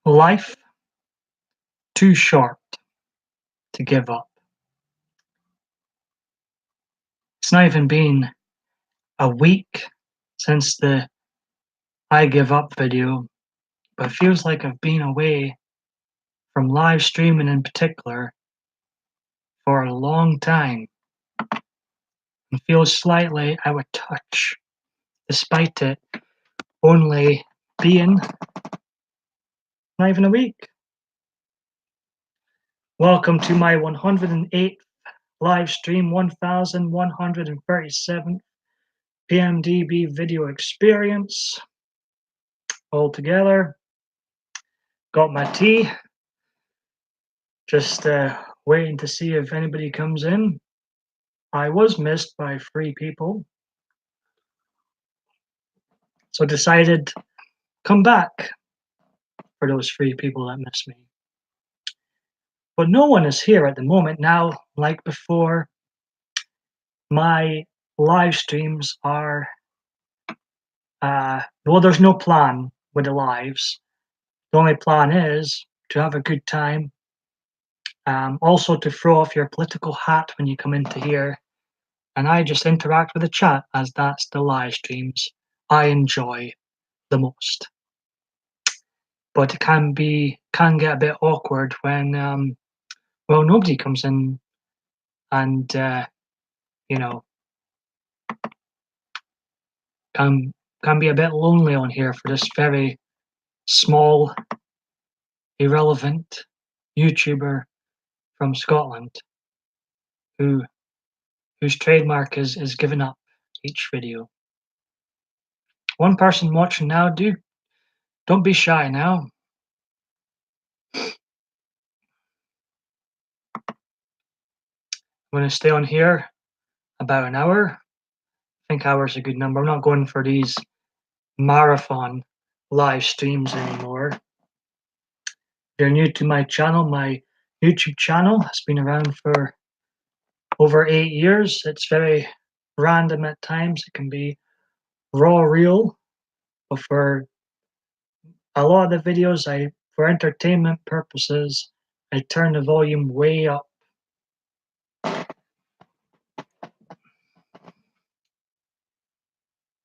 Life too short to give up. It's not even been a week since the I give up video, but it feels like I've been away from live streaming in particular for a long time and feels slightly out of touch, despite it only being not even a week. Welcome to my 108th live stream, 1137th PMDB video experience all together. Got my tea, just waiting to see if anybody comes in. I was missed by 3 people, so decided come back for those 3 people that missed me. But no one is here at the moment now. Like before, my live streams are well, there's no plan with the lives. The only plan is to have a good time, also to throw off your political hat when you come into here, and I just interact with the chat, as that's the live streams I enjoy the most. But it can get a bit awkward when well, nobody comes in, and you know, can be a bit lonely on here for this very small, irrelevant YouTuber from Scotland whose trademark is giving up each video. One person watching now, don't be shy now. I'm going to stay on here about an hour. I think hour's a good number. I'm not going for these marathon live streams anymore. If you're new to my channel, my YouTube channel has been around for over 8 years. It's very random at times. It can be raw real, but for a lot of the videos, for entertainment purposes, I turn the volume way up.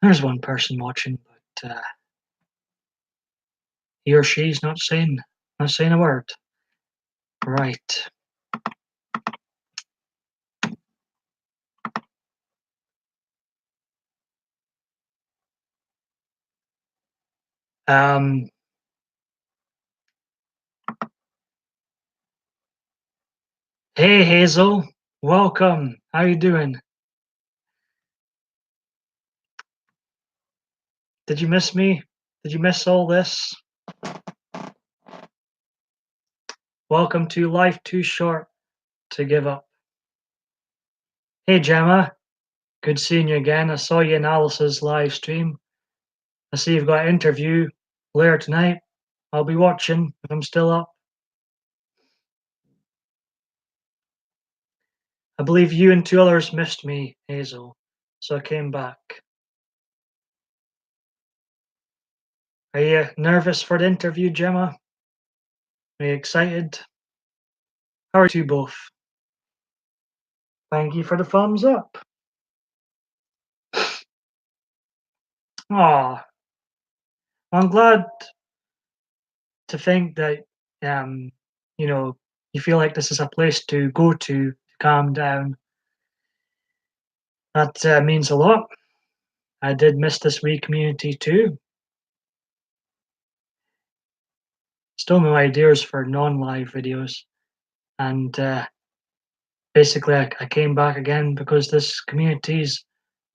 There's one person watching, but he or she's not saying a word. Right. Hey Hazel, welcome. How you doing? Did you miss me? Did you miss all this? Welcome to Life Too Short to Give Up. Hey Gemma, good seeing you again. I saw you in Alice's live stream. I see you've got an interview later tonight. I'll be watching if I'm still up. I believe you and 2 others missed me, Hazel, so I came back. Are you nervous for the interview, Gemma? Are you excited? How are you both? Thank you for the thumbs up. Aw, I'm glad to think that you feel like this is a place to go to calm down. That means a lot. I did miss this wee community too. Still no ideas for non-live videos, and basically I came back again because this community's,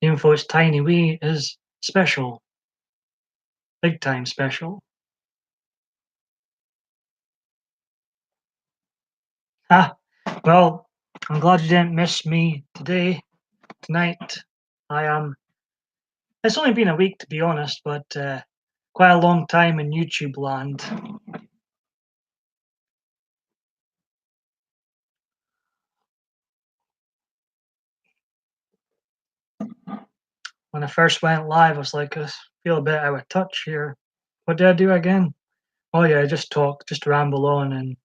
even though it's tiny wee, is special, big time special. Well, I'm glad you didn't miss me tonight. It's only been a week to be honest, but quite a long time in YouTube land. When I first went live, I was like, I feel a bit out of touch here. What did I do again? Oh yeah, just talk, just ramble on, and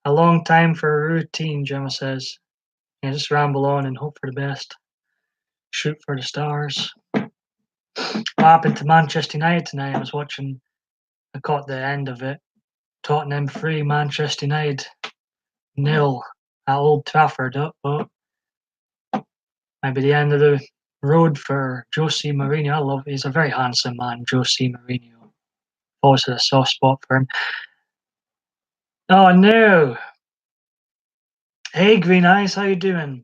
a long time for a routine, Gemma says. Yeah, just ramble on and hope for the best. Shoot for the stars. What happened to Manchester United tonight? I was watching, I caught the end of it. Tottenham 3, Manchester United 0 at Old Trafford. Oh, maybe the end of the road for Jose Mourinho. He's a very handsome man, Jose Mourinho. Always had a soft spot for him. Oh no! Hey Green Eyes, how you doing?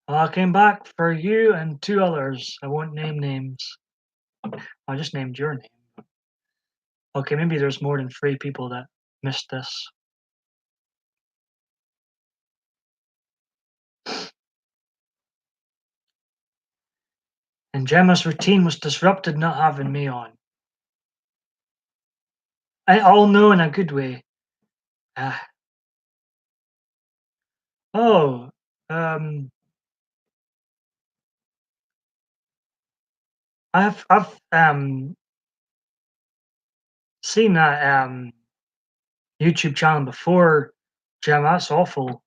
I came back for you and two others. I won't name names. I just named your name. Okay, maybe there's more than three people that missed this. And Gemma's routine was disrupted not having me on. I all know in a good way. Ah. Oh, um, I've seen that YouTube channel before, Gemma. That's awful.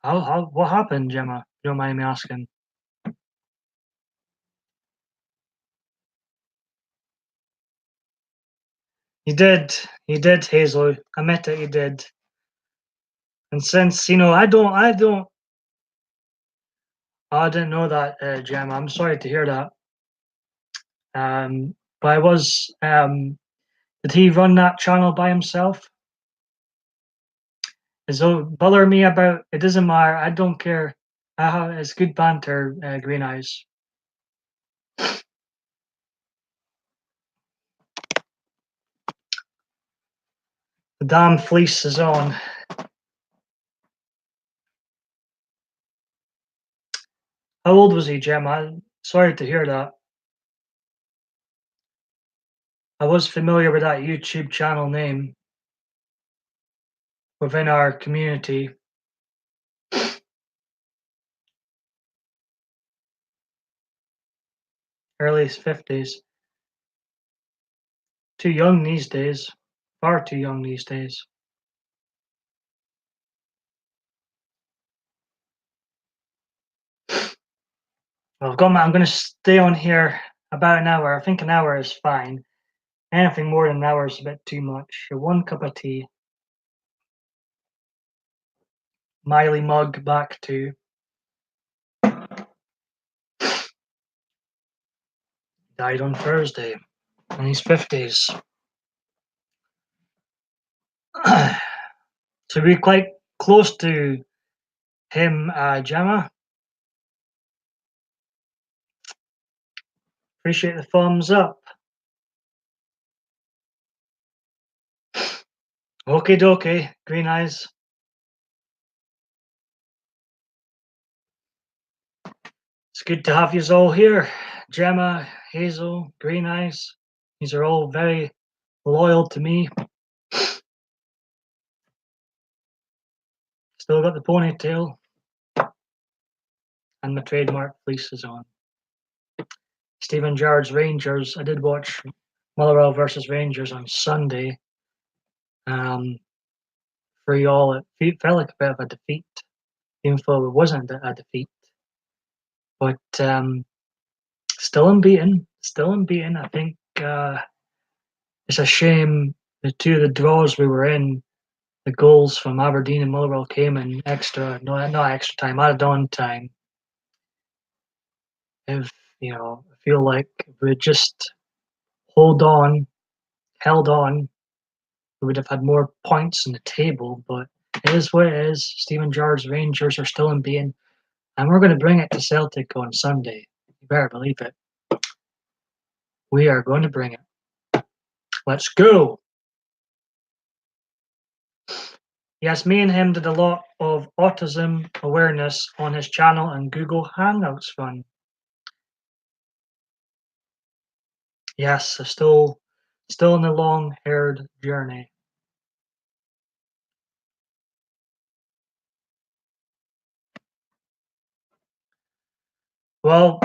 How what happened, Gemma? You don't mind me asking. You did, Hazel. I admit it, you did. And since I didn't know that, Gemma. I'm sorry to hear that. But I was, did he run that channel by himself? So bother me about it doesn't matter. I don't care. It's good banter, Green Eyes. The damn fleece is on. How old was he, Gemma? Sorry to hear that. I was familiar with that YouTube channel name within our community. Early 50s. Too young these days. Far too young these days. Well, I'm going to stay on here about an hour. I think an hour is fine. Anything more than an hour is a bit too much. One cup of tea. Miley mug back to. Died on Thursday in his 50s. So we're quite close to him, Gemma. Appreciate the thumbs up. Okie dokie, Green Eyes. It's good to have yous all here. Gemma, Hazel, Green Eyes. These are all very loyal to me. Still got the ponytail. And my trademark fleece is on. Stephen Gerrard's Rangers. I did watch Motherwell versus Rangers on Sunday. 3-3. It felt like a bit of a defeat, even though it wasn't a defeat. But still unbeaten. Still unbeaten. I think it's a shame the two of the draws we were in, the goals from Aberdeen and Motherwell came in extra, no, not extra time, added on time. If, I feel like if we just held on, we would have had more points in the table, but it is what it is. Stephen Gerrard's Rangers are still unbeaten, and we're going to bring it to Celtic on Sunday. You better believe it. We are going to bring it. Let's go. Yes, me and him did a lot of autism awareness on his channel and Google Hangouts fun. Yes, still in the long-haired journey. Well,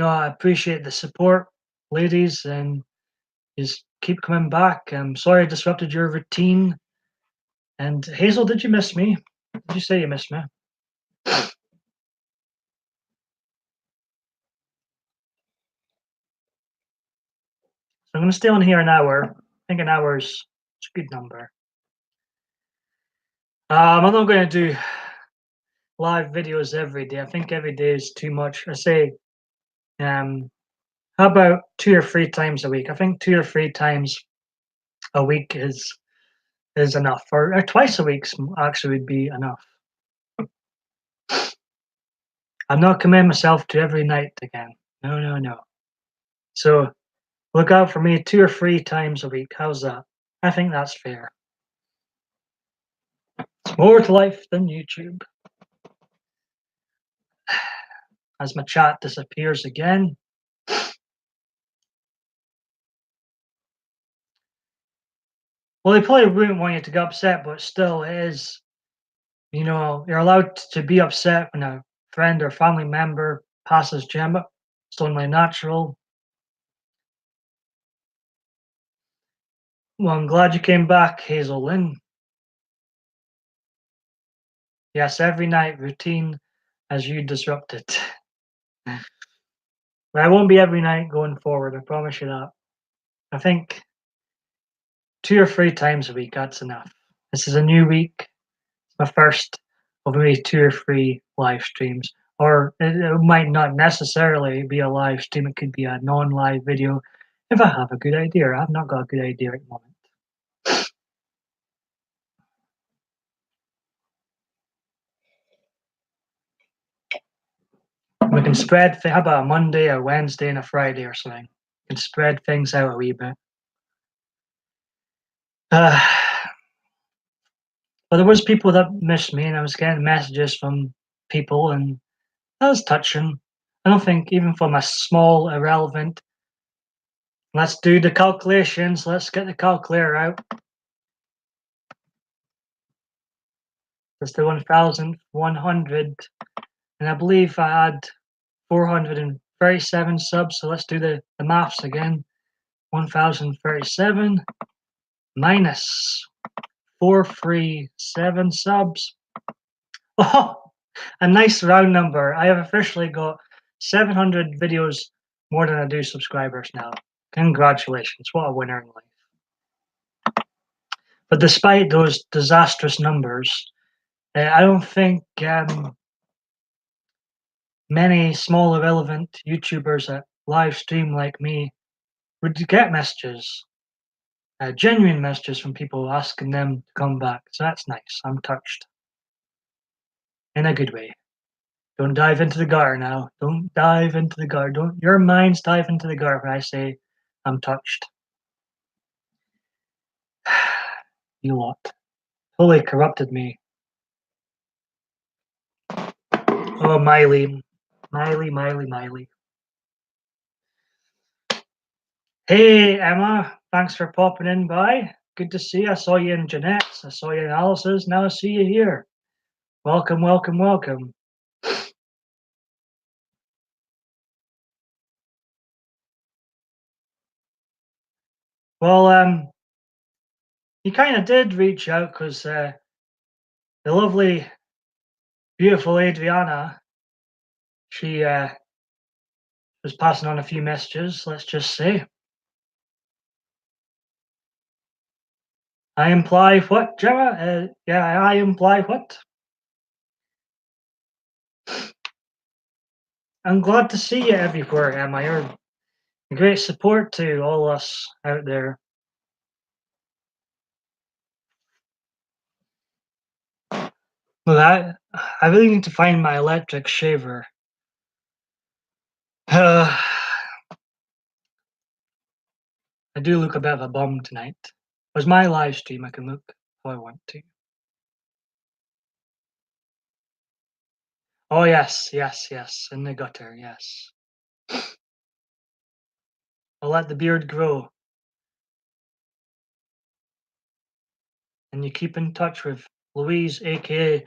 I appreciate the support, ladies, and just keep coming back. I'm sorry I disrupted your routine. And Hazel, did you miss me? Did you say you missed me? So I'm going to stay on here an hour. I think an hour is a good number. I'm not going to do live videos every day. I think every day is too much. I say, how about 2 or 3 times a week? I think 2 or 3 times a week is enough, or twice a week actually would be enough. I'm not committing myself to every night again. No, no, no. So look out for me 2 or 3 times a week. How's that? I think that's fair. It's more to life than YouTube. As my chat disappears again. Well, they probably wouldn't want you to get upset, but still, it is. You're allowed to be upset when a friend or family member passes Gemma. It's only natural. Well, I'm glad you came back, Hazel Lynn. Yes, every night routine as you disrupted. But I won't be every night going forward, I promise you that. I think 2 or 3 times a week, that's enough. This is a new week. It's my first of maybe 2 or 3 live streams. Or it might not necessarily be a live stream, it could be a non-live video if I have a good idea. I've not got a good idea at the moment. We can spread, how about a Monday, a Wednesday, and a Friday or something? We can spread things out a wee bit. But there was people that missed me, and I was getting messages from people, and that was touching. I don't think even from a small, irrelevant, let's do the calculations, let's get the calculator out. That's the 1,100, and I believe I had 437 subs, so let's do the maths again. 1,037 minus 437 subs. Oh, a nice round number. I have officially got 700 videos more than I do subscribers now. Congratulations, what a winner in life. But despite those disastrous numbers, I don't think many small irrelevant YouTubers that live stream like me would get messages, genuine messages from people asking them to come back. So that's nice. I'm touched. In a good way. Don't dive into the gutter now. Don't dive into the gutter. Don't your minds dive into the gutter when I say I'm touched. You lot. Totally corrupted me. Oh, Miley. Miley. Hey, Emma. Thanks for popping in by. Good to see you. I saw you in Jeanette's. I saw you in Alice's. Now I see you here. Welcome. Well, you kind of did reach out because the lovely, beautiful Adriana, she was passing on a few messages, let's just say. I imply what, Gemma? Yeah, I imply what? I'm glad to see you everywhere, Emma. You're a great support to all us out there. Well, I really need to find my electric shaver. I do look a bit of a bum tonight. It was my live stream. I can look how I want to. Oh, yes. In the gutter, yes. I'll let the beard grow. And you keep in touch with Louise, aka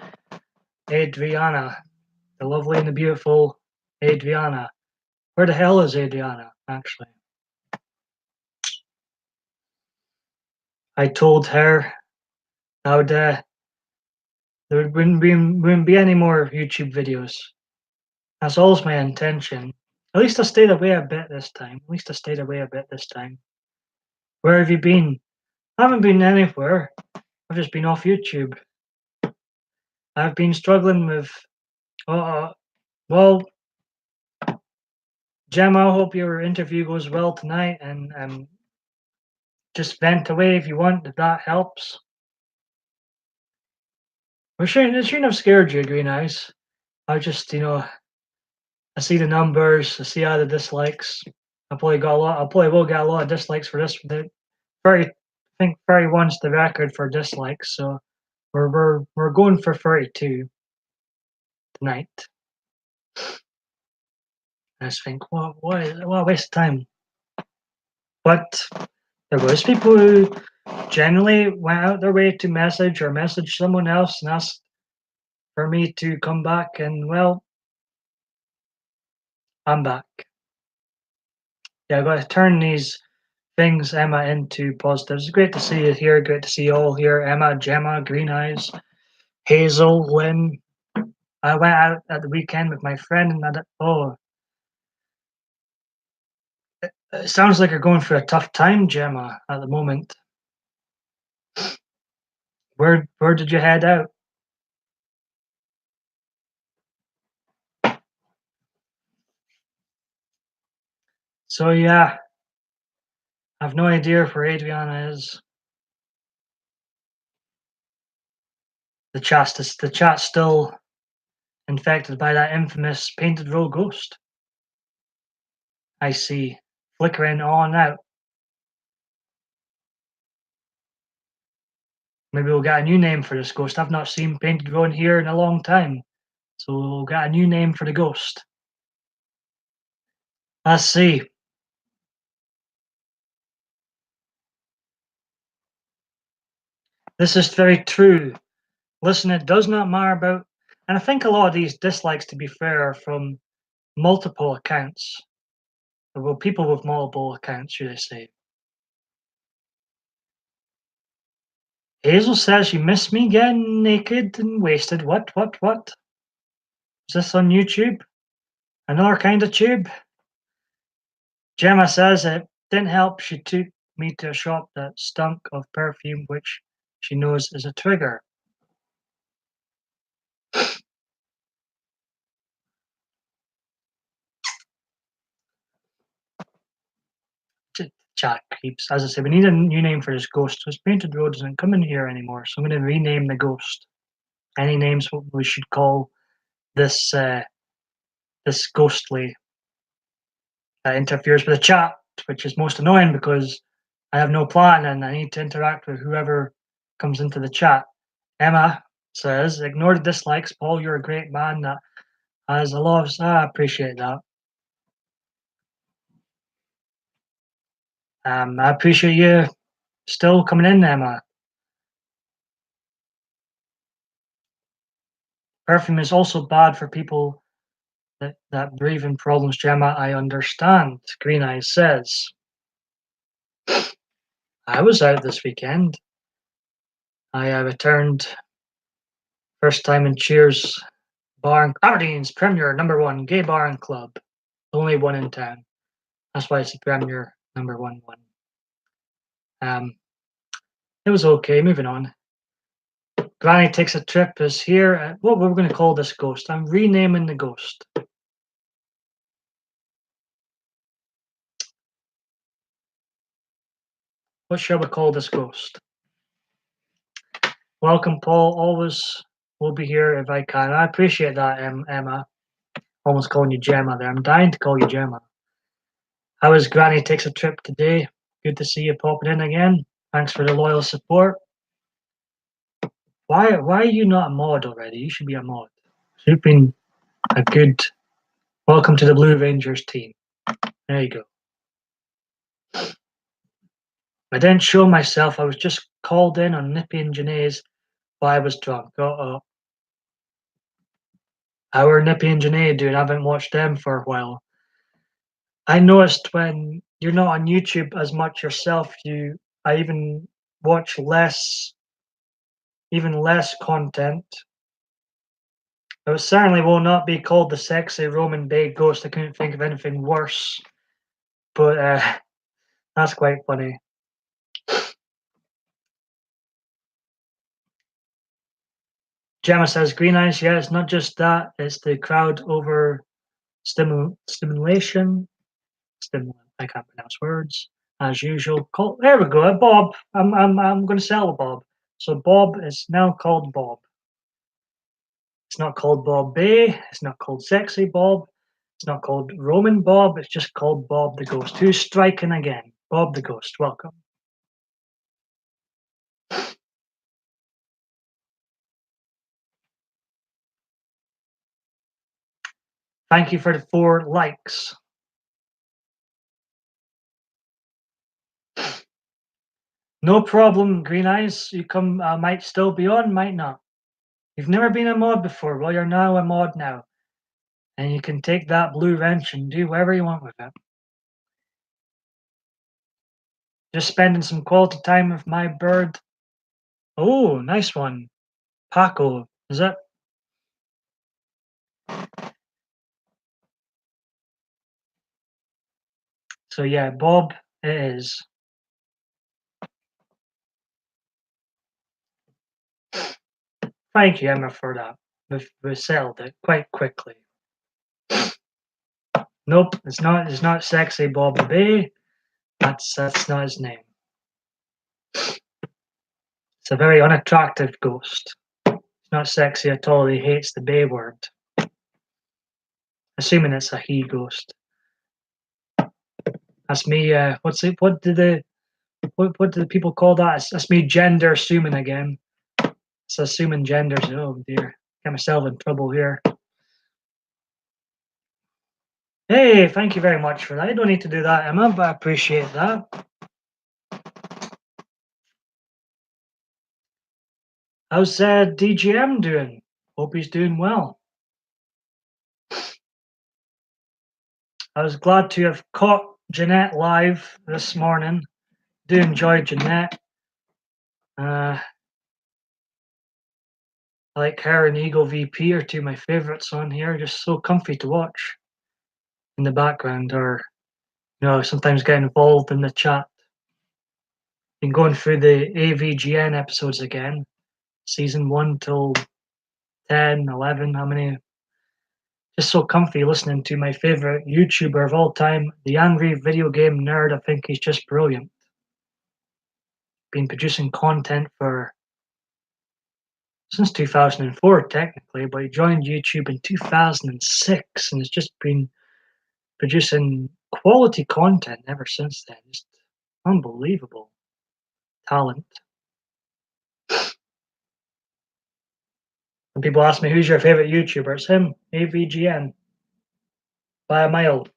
Adriana, the lovely and the beautiful Adriana. Where the hell is Adriana, actually? I told her that there wouldn't be any more YouTube videos. That's always my intention. At least I stayed away a bit this time. At least I stayed away a bit this time. Where have you been? I haven't been anywhere. I've just been off YouTube. I've been struggling with. Well, Gemma, I hope your interview goes well tonight, and just vent away if you want. If that helps. It shouldn't have scared you, Green Eyes. I just, I see the numbers. I see all the dislikes. I probably will get a lot of dislikes for this. I think 31's the record for dislikes, so we're going for 32 tonight. I just think, what a waste of time. But there was people who generally went out their way to message someone else and ask for me to come back, and well, I'm back. Yeah, I've got to turn these things, Emma, into positives. It's great to see you here. Great to see you all here. Emma, Gemma, Green Eyes, Hazel, Lynn. I went out at the weekend with my friend, and it sounds like you're going through a tough time, Gemma, at the moment. Where did you head out? So yeah, I've no idea where Adriana is. The chat's still infected by that infamous painted row ghost. I see. Flickering on and out. Maybe we'll get a new name for this ghost. I've not seen painted row in here in a long time. So we'll get a new name for the ghost. Let's see. This is very true. Listen, it does not matter about, and I think a lot of these dislikes, to be fair, are from multiple accounts. Well, people with multiple accounts, should I say. Hazel says you miss me getting naked and wasted. What? Is this on YouTube? Another kind of tube? Gemma says it didn't help. She took me to a shop that stunk of perfume, which she knows is a trigger. Chat keeps, as I say, we need a new name for this ghost. This painted road doesn't come in here anymore, so I'm going to rename the ghost. Any names what we should call this this ghostly that interferes with the chat, which is most annoying because I have no plan and I need to interact with whoever comes into the chat. Emma says, ignore the dislikes, Paul, you're a great man that has a lot of... I appreciate that. I appreciate you still coming in, Emma. Perfume is also bad for people that breathing problems, Gemma. I understand, Green Eyes says. I was out this weekend. I returned first time in Cheers Bar and Aberdeen's premier #1 gay bar and club. The only one in town. That's why it's the premier #1 one. It was okay. Moving on. Granny Takes a Trip is here. What we're going to call this ghost? I'm renaming the ghost. What shall we call this ghost? Welcome, Paul. Always will be here if I can. I appreciate that, Emma. Almost calling you Gemma there. I'm dying to call you Gemma. How is Granny Takes a Trip today? Good to see you popping in again. Thanks for the loyal support. Why are you not a mod already? You should be a mod. You've been a good welcome to the Blue Rangers team. There you go. I didn't show myself. I was just called in on Nippy and Janae's while I was drunk. Uh-oh. How are Nippy and Janae doing? I haven't watched them for a while. I noticed when you're not on YouTube as much yourself, I even watch even less content. It certainly will not be called the sexy Roman Bay ghost. I couldn't think of anything worse, but that's quite funny. Gemma says, "Green eyes, yeah, it's not just that; it's the crowd over stimulation. I can't pronounce words as usual. There we go, Bob. I'm going to sell Bob. So Bob is now called Bob. It's not called Bob Bay. It's not called Sexy Bob. It's not called Roman Bob. It's just called Bob the Ghost. Who's striking again? Bob the Ghost. Welcome. Thank you for the 4 likes. No problem, Green Eyes. You come. I might still be on, might not. You've never been a mod before. Well, you're now a mod now, and you can take that blue wrench and do whatever you want with it. Just spending some quality time with my bird. Oh, nice one. Paco, is it? So yeah, Bob it is. Thank you, Emma, for that. We settled it quite quickly. Nope, it's not. It's not sexy Bob the Bay. That's not his name. It's a very unattractive ghost. It's not sexy at all. He hates the Bay word. Assuming it's a he ghost. That's me. What's it? What do the people call that? That's me gender assuming again. It's assuming genders. Oh dear, get myself in trouble here. Hey, thank you very much for that. I don't need to do that, Emma, but I appreciate that. How's DGM doing? Hope he's doing well. I was glad to have caught Jeanette live this morning. Do enjoy Jeanette. I like her and Eagle VP are two of my favorites on here. Just so comfy to watch in the background, or sometimes get involved in the chat. Been going through the AVGN episodes again, season 1 till 10, 11. How many? Just so comfy listening to my favorite YouTuber of all time, the Angry Video Game Nerd. I think he's just brilliant. Been producing content since 2004 technically, but he joined YouTube in 2006 and has just been producing quality content ever since then. Just unbelievable talent. When people ask me who's your favorite YouTuber, it's him, AVGN, by a mile.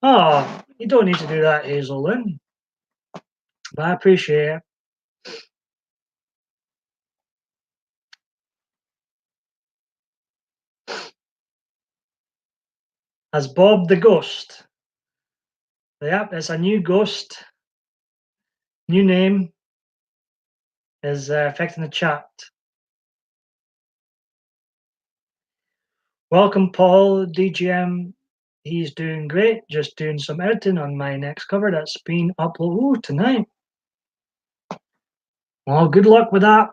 Oh, you don't need to do that, Hazelin, but I appreciate it. As Bob the Ghost. Yep, it's a new ghost. New name is affecting the chat. Welcome, Paul. DGM. He's doing great. Just doing some editing on my next cover that's been uploaded tonight. Well, good luck with that.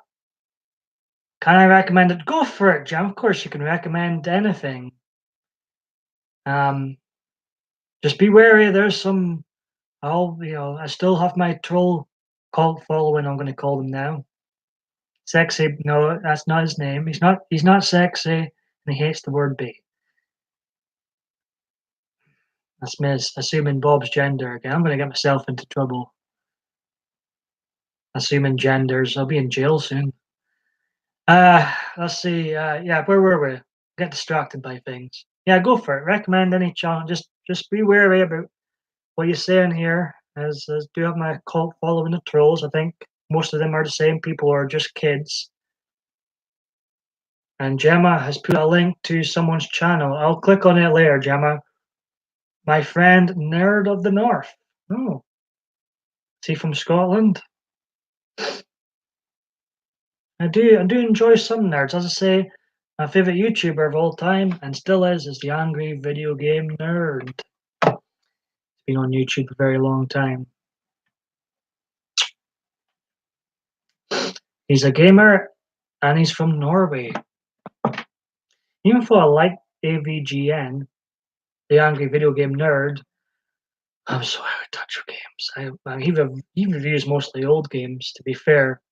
Can I recommend it? Go for it, Jam. Of course, you can recommend anything. Just be wary. There's some. I still have my troll cult following. I'm going to call them now. Sexy. No, that's not his name. He's not. He's not sexy, and he hates the word "b." That's me assuming Bob's gender again. I'm going to get myself into trouble. Assuming genders. I'll be in jail soon. Let's see. Yeah, where were we? Get distracted by things. Yeah, go for it. Recommend any channel. Just be wary about what you say in here. As do have my cult following the trolls. I think most of them are the same people or just kids. And Gemma has put a link to someone's channel. I'll click on it later, Gemma. My friend Nerd of the North. Oh, is he from Scotland? I do enjoy some nerds. As I say, my favorite YouTuber of all time, and still is the Angry Video Game Nerd. He's been on YouTube a very long time. He's a gamer, and he's from Norway. Even though I like AVGN, the Angry Video Game Nerd, I'm so out of touch with games. He reviews mostly old games, to be fair,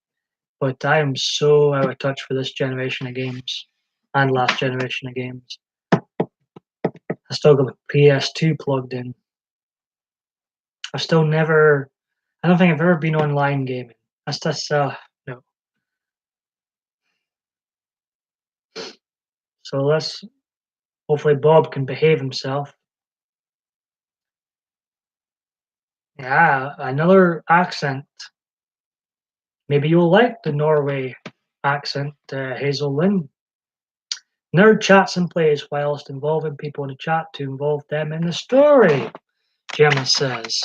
but I am so out of touch for this generation of games and last generation of games. I still got the PS2 plugged in. I've still never. I don't think I've ever been online gaming. That's just no. So let's hopefully Bob can behave himself. Yeah, another accent. Maybe you'll like the Norway accent, Hazel Lynn. Nerd chats and plays whilst involving people in the chat to involve them in the story, Gemma says.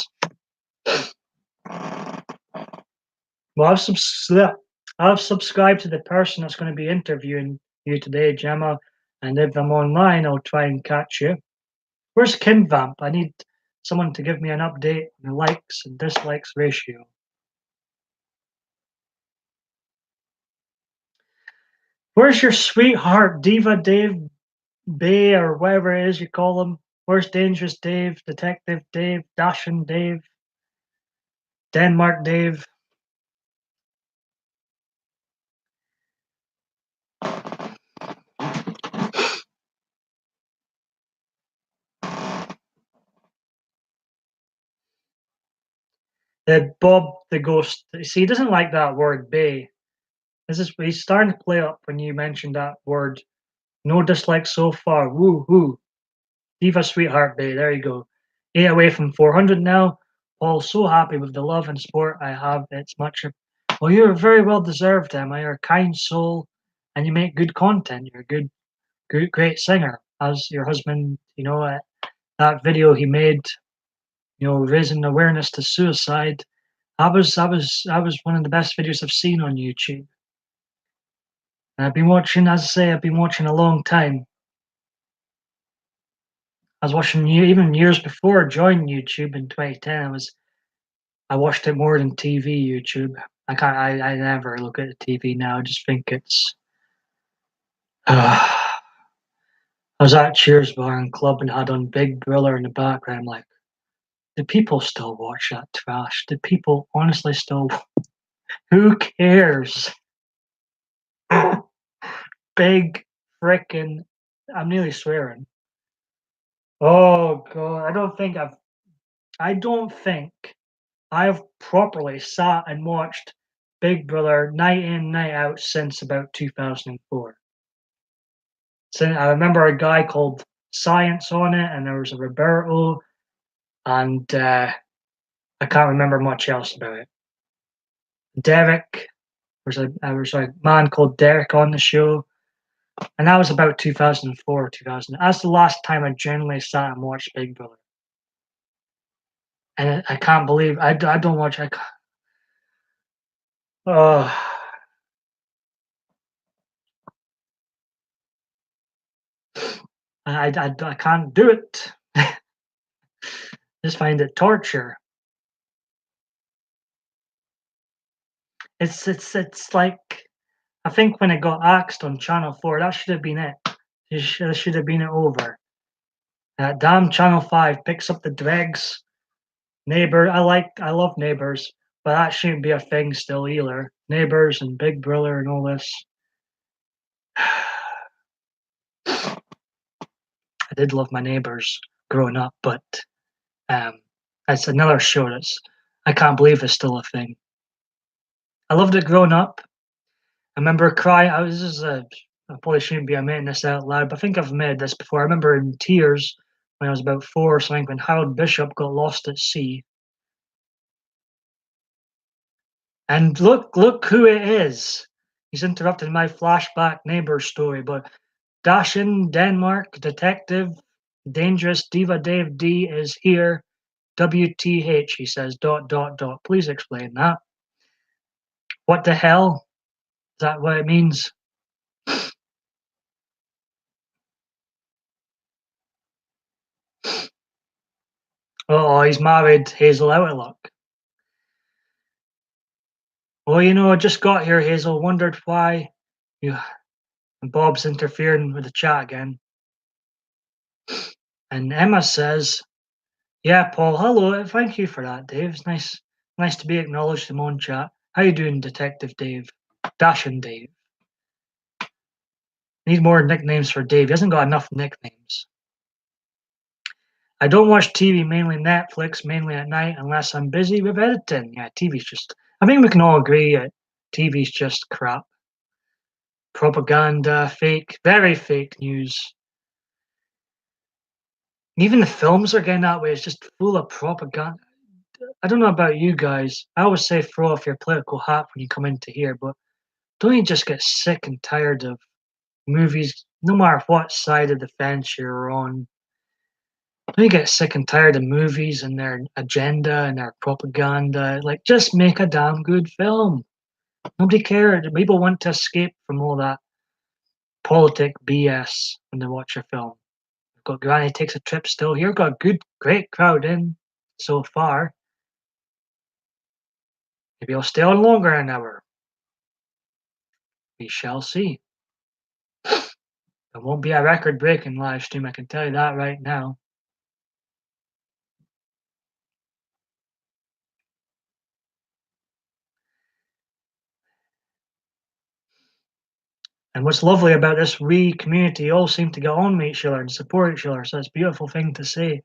Well, I've subscribed to the person that's going to be interviewing you today, Gemma, and if I'm online, I'll try and catch you. Where's KimVamp? I need someone to give me an update on the likes and dislikes ratio. Where's your sweetheart, Diva Dave Bay, or whatever it is you call him? Where's Dangerous Dave, Detective Dave, Dashing Dave, Denmark Dave? Bob the Ghost. See, he doesn't like that word Bay. He's starting to play up when you mentioned that word. No dislikes so far. Woo hoo. Diva Sweetheart Bay. There you go. 8 away from 400 now. Paul's so happy with the love and support I have. It's much. Well, you're very well deserved, Emma. You're a kind soul, and you make good content. You're a great singer. As your husband, that video he made, raising awareness to suicide. That was one of the best videos I've seen on YouTube. And I've been watching, as I say, I've been watching a long time. I was watching you even years before joining YouTube in 2010. I watched it more than TV YouTube. I never look at the TV now. I just think it's. I was at Cheers Bar and Club and had on Big Brother in the background. I'm like, do people still watch that trash? Do people honestly still? Who cares? Big frickin'. I'm nearly swearing. Oh god, I don't think I've properly sat and watched Big Brother night in, night out since about 2004. I remember a guy called Science on it, and there was a Roberto, and I can't remember much else about it. Derek, there was a man called Derek on the show, and that was about 2004, 2000. That's the last time I genuinely sat and watched Big Brother. And I can't believe I don't watch. Oh, I can't do it. Just find it torture. It's like I think when it got axed on Channel 4, that should have been it. It should have been it over. Damn Channel 5 picks up the dregs. Neighbor, I love Neighbors, but that shouldn't be a thing still either. Neighbors and Big Brother and all this. I did love my Neighbors growing up, but it's another show I can't believe it's still a thing. I loved it growing up. I remember crying. I probably shouldn't be admitting this out loud, but I think I've admitted this before. I remember in tears when I was about 4 or something when Harold Bishop got lost at sea. And look who it is. He's interrupted my flashback neighbor story, but Dashin, Denmark, Detective, Dangerous Diva Dave D is here. WTH, he says, ... Please explain that. What the hell? Is that what it means? Oh, he's married Hazel Outlook. Well, I just got here, Hazel. Wondered why you and Bob's interfering with the chat again. And Emma says, yeah, Paul, hello. Thank you for that, Dave. It's nice to be acknowledged in my own chat. How you doing, Detective Dave? Dashing Dave. Need more nicknames for Dave. He hasn't got enough nicknames. I don't watch TV, mainly Netflix, mainly at night, unless I'm busy with editing. Yeah, TV's just... I think we can all agree that TV's just crap. Propaganda, fake, very fake news. Even the films are getting that way. It's just full of propaganda. I don't know about you guys. I always say throw off your political hat when you come into here, but don't you just get sick and tired of movies, no matter what side of the fence you're on? Don't you get sick and tired of movies and their agenda and their propaganda? Like, just make a damn good film. Nobody cares. People want to escape from all that politic BS when they watch a film. We've got Granny Takes a Trip still here. Got a great crowd in so far. Maybe I'll stay on longer an hour. We shall see. It won't be a record-breaking live stream, I can tell you that right now. And what's lovely about this wee community, all seem to get on with each other and support each other. So it's a beautiful thing to see.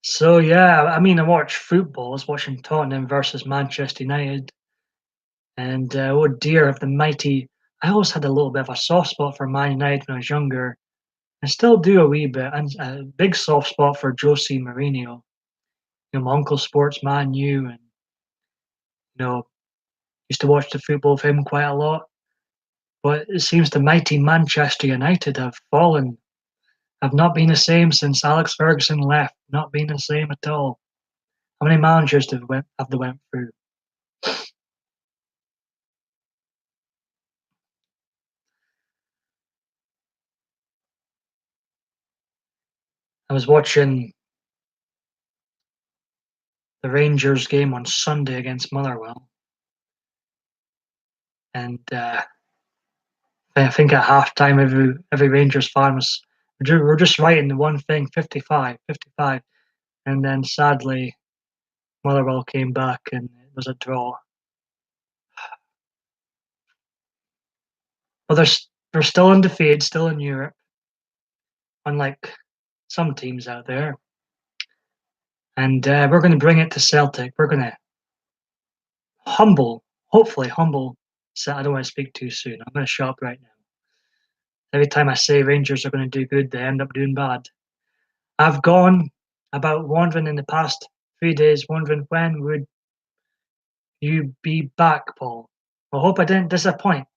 So yeah, I mean, I watch football. I was watching Tottenham versus Manchester United, and oh dear, of the mighty. I always had a little bit of a soft spot for Man United when I was younger. I still do a wee bit, and a big soft spot for Jose Mourinho. My uncle's sports Man U, and used to watch the football of him quite a lot. But it seems the mighty Manchester United have fallen, have not been the same since Alex Ferguson left. Not been the same at all. How many managers have they went through? I was watching the Rangers game on Sunday against Motherwell, and I think at halftime every Rangers fan we're just writing the one thing, 55, 55, and then sadly Motherwell came back and it was a draw. But they're still undefeated, still in Europe, unlike some teams out there. And we're going to bring it to Celtic. We're going to hopefully humble. I don't want to speak too soon. I'm going to shut up right now. Every time I say Rangers are going to do good, they end up doing bad. I've gone about wondering in the past 3 days, wondering when would you be back, Paul. I hope I didn't disappoint.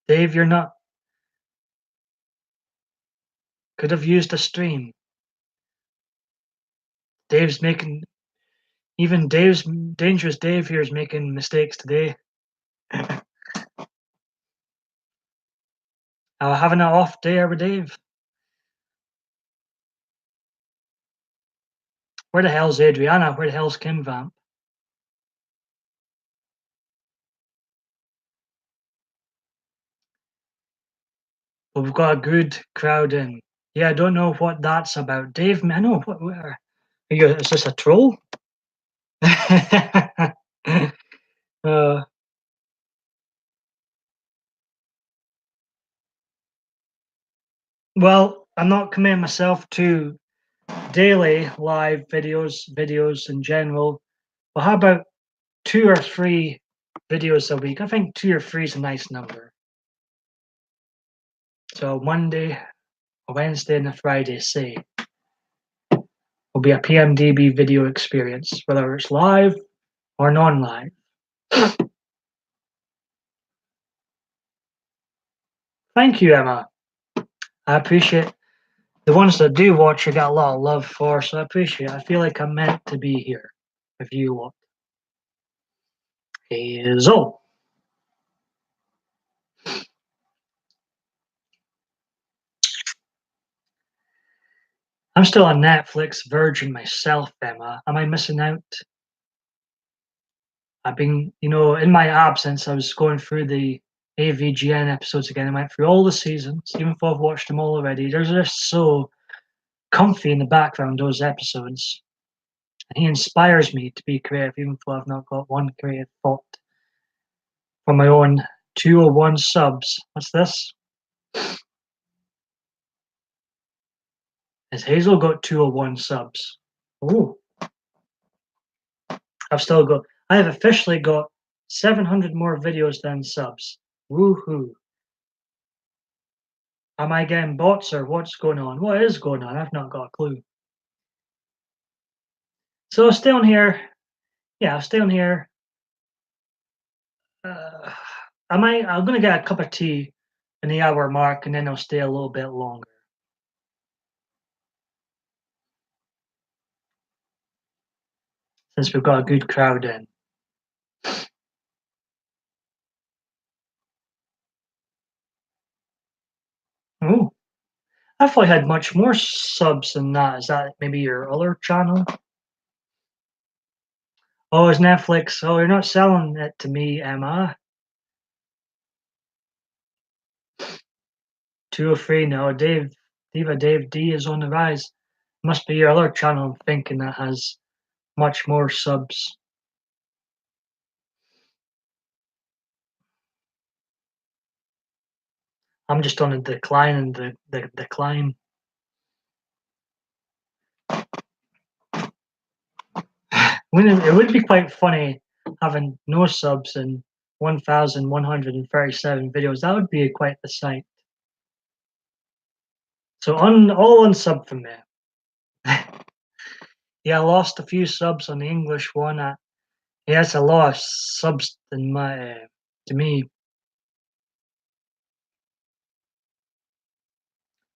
Dave, you're not. Could have used a stream. Dave's making. Even Dangerous Dave here is making mistakes today. Are we having an off day with Dave? Where the hell's Adriana? Where the hell's Kim Vamp? But we've got a good crowd in. Yeah, I don't know what that's about. Dave, I know what. Where? Is this a troll? uh, well, I'm not committing myself to daily live videos in general. But how about 2 or 3 videos a week? I think 2 or 3 is a nice number. So Monday, a Wednesday, and a Friday, say. will be a PMDB video experience, whether it's live or non-live. Thank you, Emma. I appreciate the ones that do watch. I got a lot of love for, so I appreciate it. I feel like I'm meant to be here with you lot. Hazel. I'm still on Netflix Virgin myself, Emma. Am I missing out? I've been, in my absence, I was going through the AVGN episodes again. I went through all the seasons, even though I've watched them all already. They're just so comfy in the background, those episodes. And he inspires me to be creative, even though I've not got one creative thought for my own 201 subs. What's this? Has Hazel got 201 subs? Ooh. I have officially got 700 more videos than subs. Woohoo. Am I getting bots or what's going on? What is going on? I've not got a clue. So I'll stay on here. Yeah, I'll stay on here. I'm going to get a cup of tea in the hour mark and then I'll stay a little bit longer. Since we've got a good crowd in. Oh, I thought I had much more subs than that. Is that maybe your other channel? Oh, it's Netflix. Oh, you're not selling it to me, Emma. 203 now. Dave D is on the rise. Must be your other channel, I'm thinking, that has much more subs. I'm just on a decline and the decline. It would be quite funny having no subs and 1,137 videos. That would be quite the sight. So all unsub from there. Yeah, I lost a few subs on the English one. Yeah, it's a lot of subs than to me.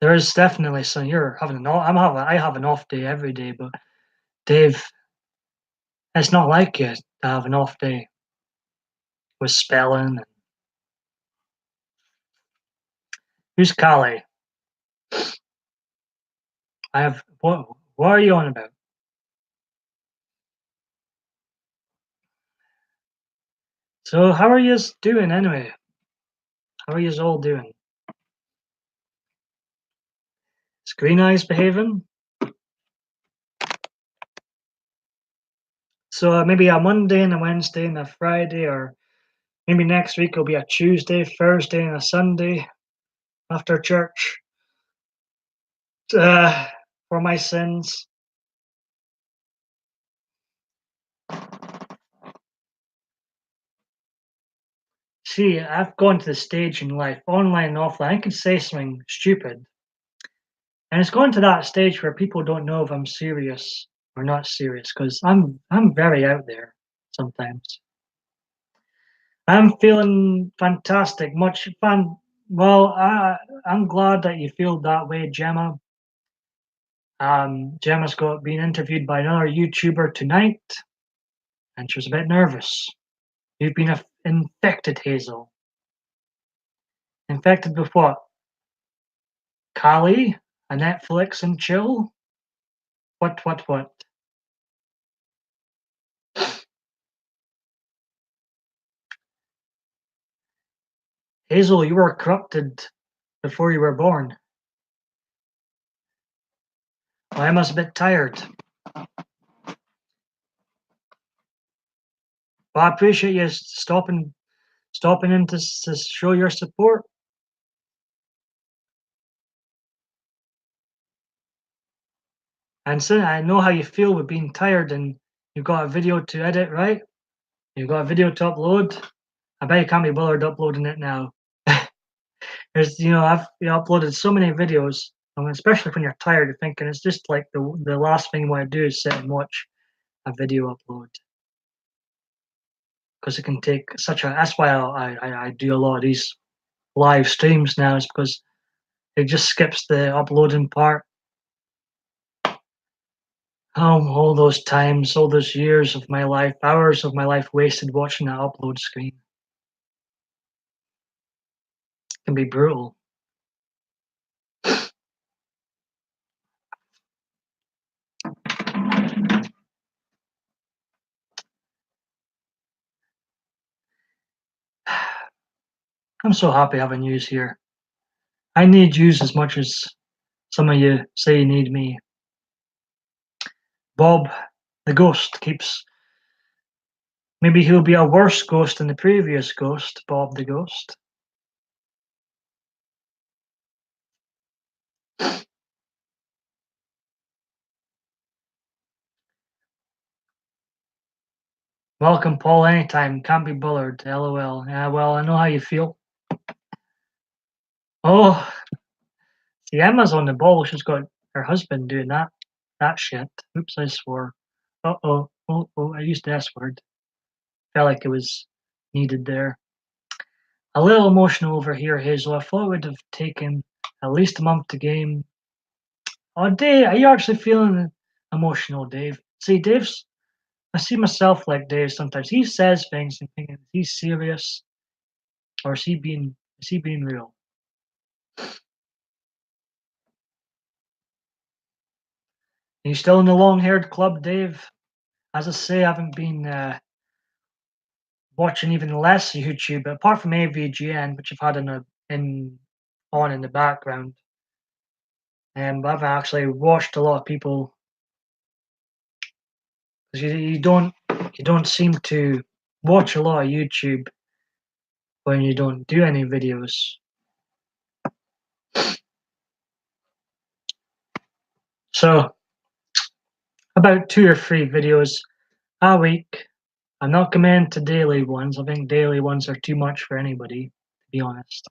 There is definitely some. You're having I have an off day every day, but Dave, it's not like you to have an off day with spelling. Who's Callie? I have what? What are you on about? So how are you doing anyway? How are you all doing? Is Green Eyes behaving? So maybe a Monday and a Wednesday and a Friday, or maybe next week will be a Tuesday, Thursday, and a Sunday after church. For my sins. See, I've gone to the stage in life, online and offline. I can say something stupid, and it's gone to that stage where people don't know if I'm serious or not serious because I'm very out there sometimes. I'm feeling fantastic, much fun. Well, I'm glad that you feel that way, Gemma. Gemma's got being interviewed by another YouTuber tonight, and she was a bit nervous. You've been infected, Hazel. Infected with what? Kali? A Netflix and chill? What? Hazel, you were corrupted before you were born. Well, I must a bit tired. Well, I appreciate you stopping in to show your support. And so I know how you feel with being tired and you've got a video to edit, right? You've got a video to upload. I bet you can't be bothered uploading it now. I've uploaded so many videos Especially when you're tired, you're thinking it's just like the last thing you want to do is sit and watch a video upload because it can take such a. That's why I do a lot of these live streams now, is because it just skips the uploading part. All those times, all those years of my life, hours of my life wasted watching that upload screen can be brutal. I'm so happy having yous here. I need yous as much as some of you say you need me. Bob, the ghost, keeps. Maybe he'll be a worse ghost than the previous ghost, Bob the ghost. Welcome, Paul, anytime. Can't be bothered. LOL. Yeah, well, I know how you feel. Oh, see, Emma's on the ball. She's got her husband doing that shit. Oops, I swore. Uh-oh. Oh, I used the S word. Felt like it was needed there. A little emotional over here, Hazel. I thought it would have taken at least a month to game. Oh, Dave, are you actually feeling emotional, Dave? See, I see myself like Dave sometimes. He says things and thinking, is he serious? Or is he being real? Are you still in the long-haired club, Dave? As I say, I haven't been watching even less YouTube, apart from AVGN, which I've had in the background. But I've actually watched a lot of people, because you don't seem to watch a lot of YouTube when you don't do any videos. So about 2 or 3 videos a week. I'm not committing to daily ones. I think daily ones are too much for anybody, to be honest.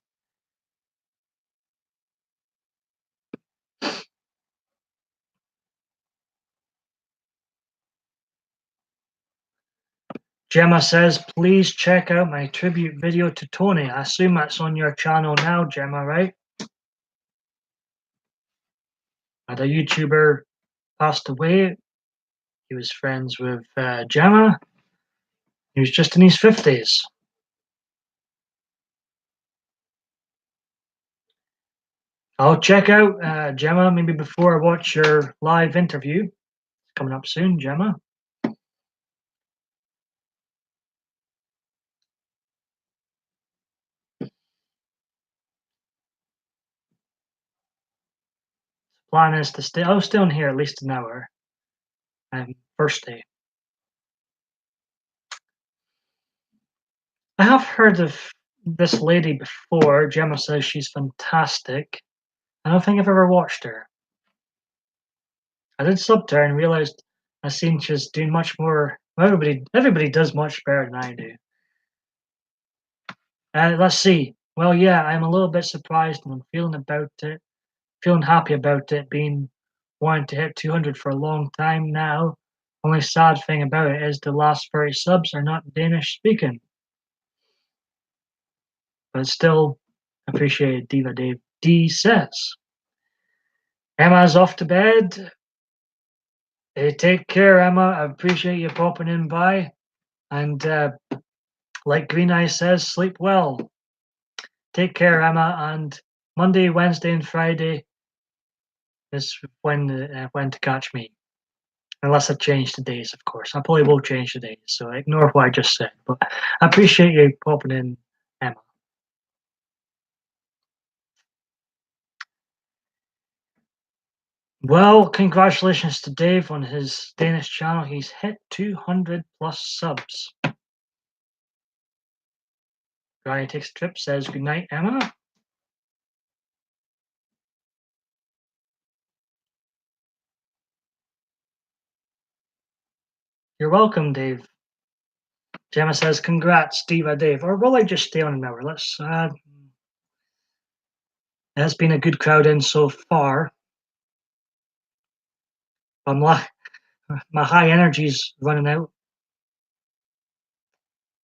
Gemma says, please check out my tribute video to Tony. I assume that's on your channel now, Gemma, right? The YouTuber passed away. He was friends with Gemma. He was just in his 50s. I'll check out Gemma maybe before I watch your live interview. It's coming up soon, Gemma. Plan is to stay. I'll stay on here at least an hour. First day. I have heard of this lady before. Gemma says she's fantastic. I don't think I've ever watched her. I did sub to her and realized I seen she's doing much more. Everybody does much better than I do. Let's see. Well, yeah, I'm a little bit surprised and I'm feeling happy about it, being wanting to hit 200 for a long time now. Only sad thing about it is the last 30 subs are not Danish speaking. But still appreciate Diva Dave D says. Emma's off to bed. Hey, take care, Emma. I appreciate you popping in by. And like Green Eye says, sleep well. Take care, Emma. And Monday, Wednesday, and Friday is when to catch me. Unless I change the days, of course. I probably will change the days, so ignore what I just said. But I appreciate you popping in, Emma. Well, congratulations to Dave on his Danish channel. He's hit 200 plus subs. Granny Takes a Trip says, good night, Emma. You're welcome, Dave. Gemma says, congrats, Diva Dave. Or will I just stay on an hour? It has been a good crowd in so far. I'm like, my high energy's running out.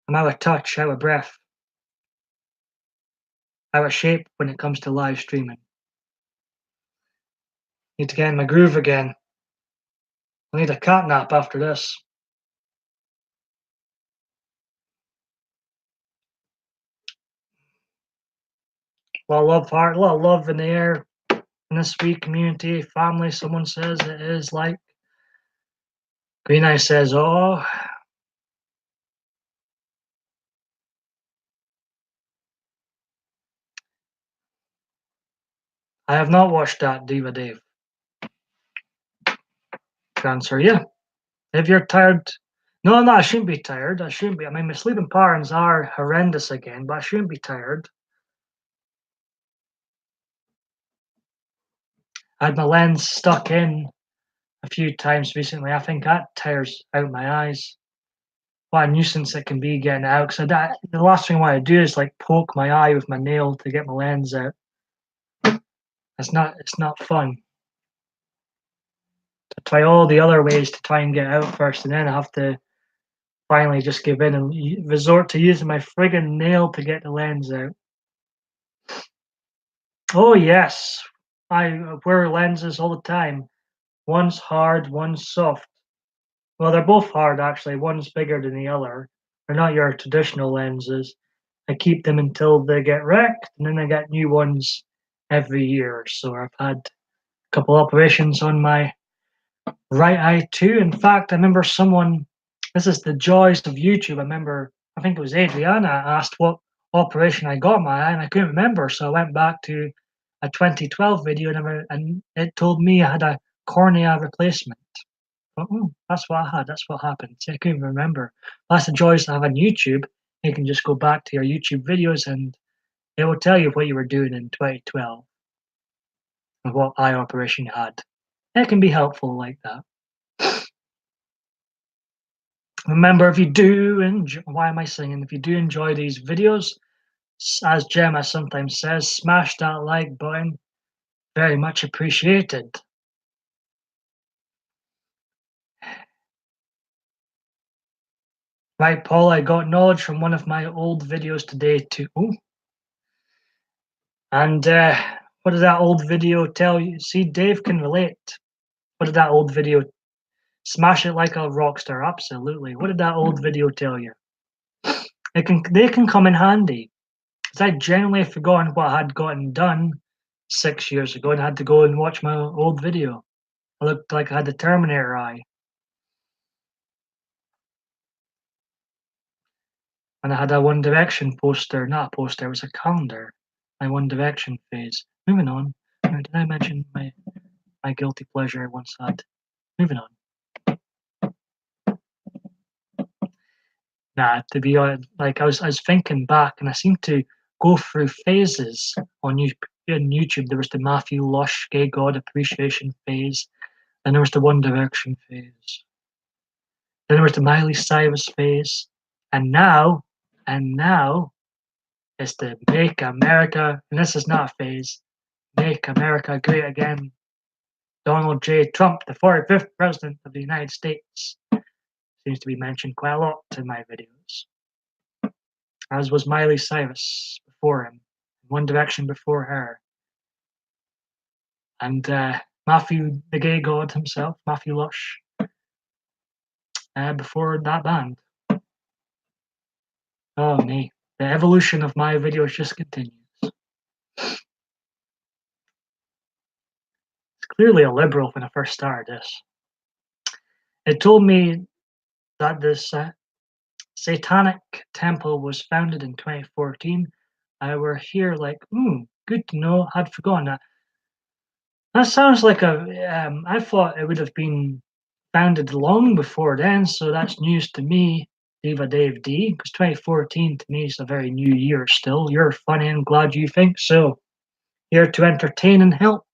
I'm out of touch, out of breath, out of shape when it comes to live streaming. Need to get in my groove again. I need a cat nap after this. A lot of love, heart, a lot of love in the air in this sweet community, family. Someone says it is like. Green Eye says, "Oh, I have not watched that, Diva Dave." To answer you, if you're tired, no, I shouldn't be tired. I shouldn't be. I mean, my sleeping patterns are horrendous again, but I shouldn't be tired. I had my lens stuck in a few times recently. I think that tires out my eyes. What a nuisance it can be getting it out. Because the last thing I want to do is like poke my eye with my nail to get my lens out. It's not fun. To try all the other ways to try and get out first, and then I have to finally just give in and resort to using my friggin' nail to get the lens out. Oh yes, I wear lenses all the time. One's hard, one's soft. Well, they're both hard actually. One's bigger than the other. They're not your traditional lenses. I keep them until they get wrecked, and then I get new ones every year. So I've had a couple operations on my right eye too. In fact, I remember someone. This is the joys of YouTube. I remember. I think it was Adriana asked what operation I got in my eye, and I couldn't remember. So I went back to a 2012 video, and it told me I had a cornea replacement. Oh, that's what I had. That's what happened. See, I couldn't remember. That's the joys I have on YouTube. You can just go back to your YouTube videos, and it will tell you what you were doing in 2012 and what eye operation you had. It can be helpful like that. Remember, if you do enjoy, why am I singing? If you do enjoy these videos, as Gemma sometimes says, smash that like button. Very much appreciated. Right, Paul, I got knowledge from one of my old videos today too. Ooh. And what did that old video tell you? See, Dave can relate. What did that old video? Smash it like a rock star, absolutely. What did that old video tell you? They can come in handy. Because I genuinely forgotten what I had gotten done 6 years ago and had to go and watch my old video. I looked like I had the Terminator eye. And I had a One Direction poster, not a poster, it was a calendar. My One Direction phase. Moving on. Did I mention my guilty pleasure I once had? Moving on. Nah, to be honest, like I was thinking back, and I seem to go through phases on YouTube. There was the Matthew Lush Gay God Appreciation phase, then there was the One Direction phase, then there was the Miley Cyrus phase, and now it's the Make America, and this is not a phase, Make America Great Again. Donald J. Trump, the 45th President of the United States, seems to be mentioned quite a lot in my videos. As was Miley Cyrus before him, One Direction before her, and Matthew, the gay god himself, Matthew Lush, before that band. Oh, nee. The evolution of my videos just continues. It's clearly a liberal when I first started this. It told me that this satanic temple was founded in 2014. I were here like, good to know. Had forgotten that. That sounds like I thought it would have been founded long before then, so that's news to me, Diva Dave D, because 2014 to me is a very new year still. You're funny and glad you think so. Here to entertain and help.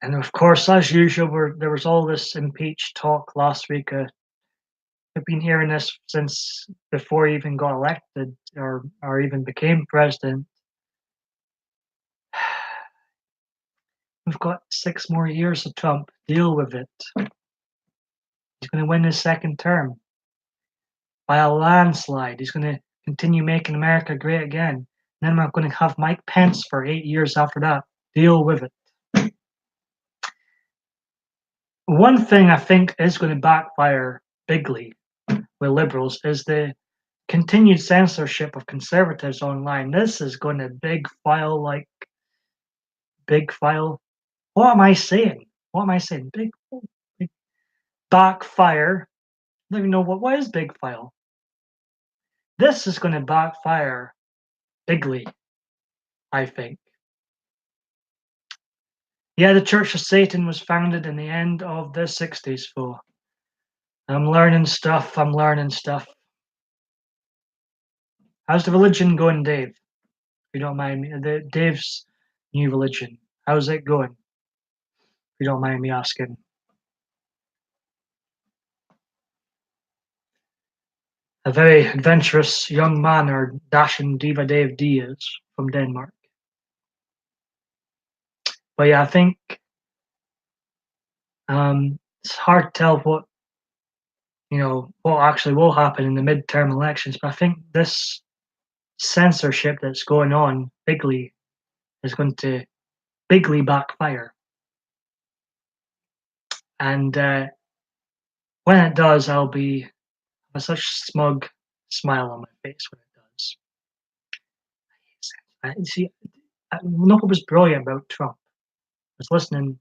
And of course, as usual, there was all this impeach talk last week. I've been hearing this since before he even got elected or even became president. We've got 6 more years of Trump. Deal with it. He's going to win his second term by a landslide. He's going to continue making America great again. And then we're going to have Mike Pence for 8 years after that. Deal with it. One thing I think is going to backfire bigly with liberals is the continued censorship of conservatives online. This is going to big file. What am I saying? What am I saying? Big backfire. I don't even know what is big file. This is going to backfire bigly, I think. Yeah, the Church of Satan was founded in the end of the 60s, fool. I'm learning stuff. I'm learning stuff. How's the religion going, Dave? If you don't mind me. Dave's new religion. How's it going? If you don't mind me asking. A very adventurous young man, or dashing Diva Dave D is from Denmark. But yeah, I think it's hard to tell what actually will happen in the midterm elections. But I think this censorship that's going on bigly is going to bigly backfire. And when it does, I'll be with such smug smile on my face when it does. See, what was brilliant about Trump was listening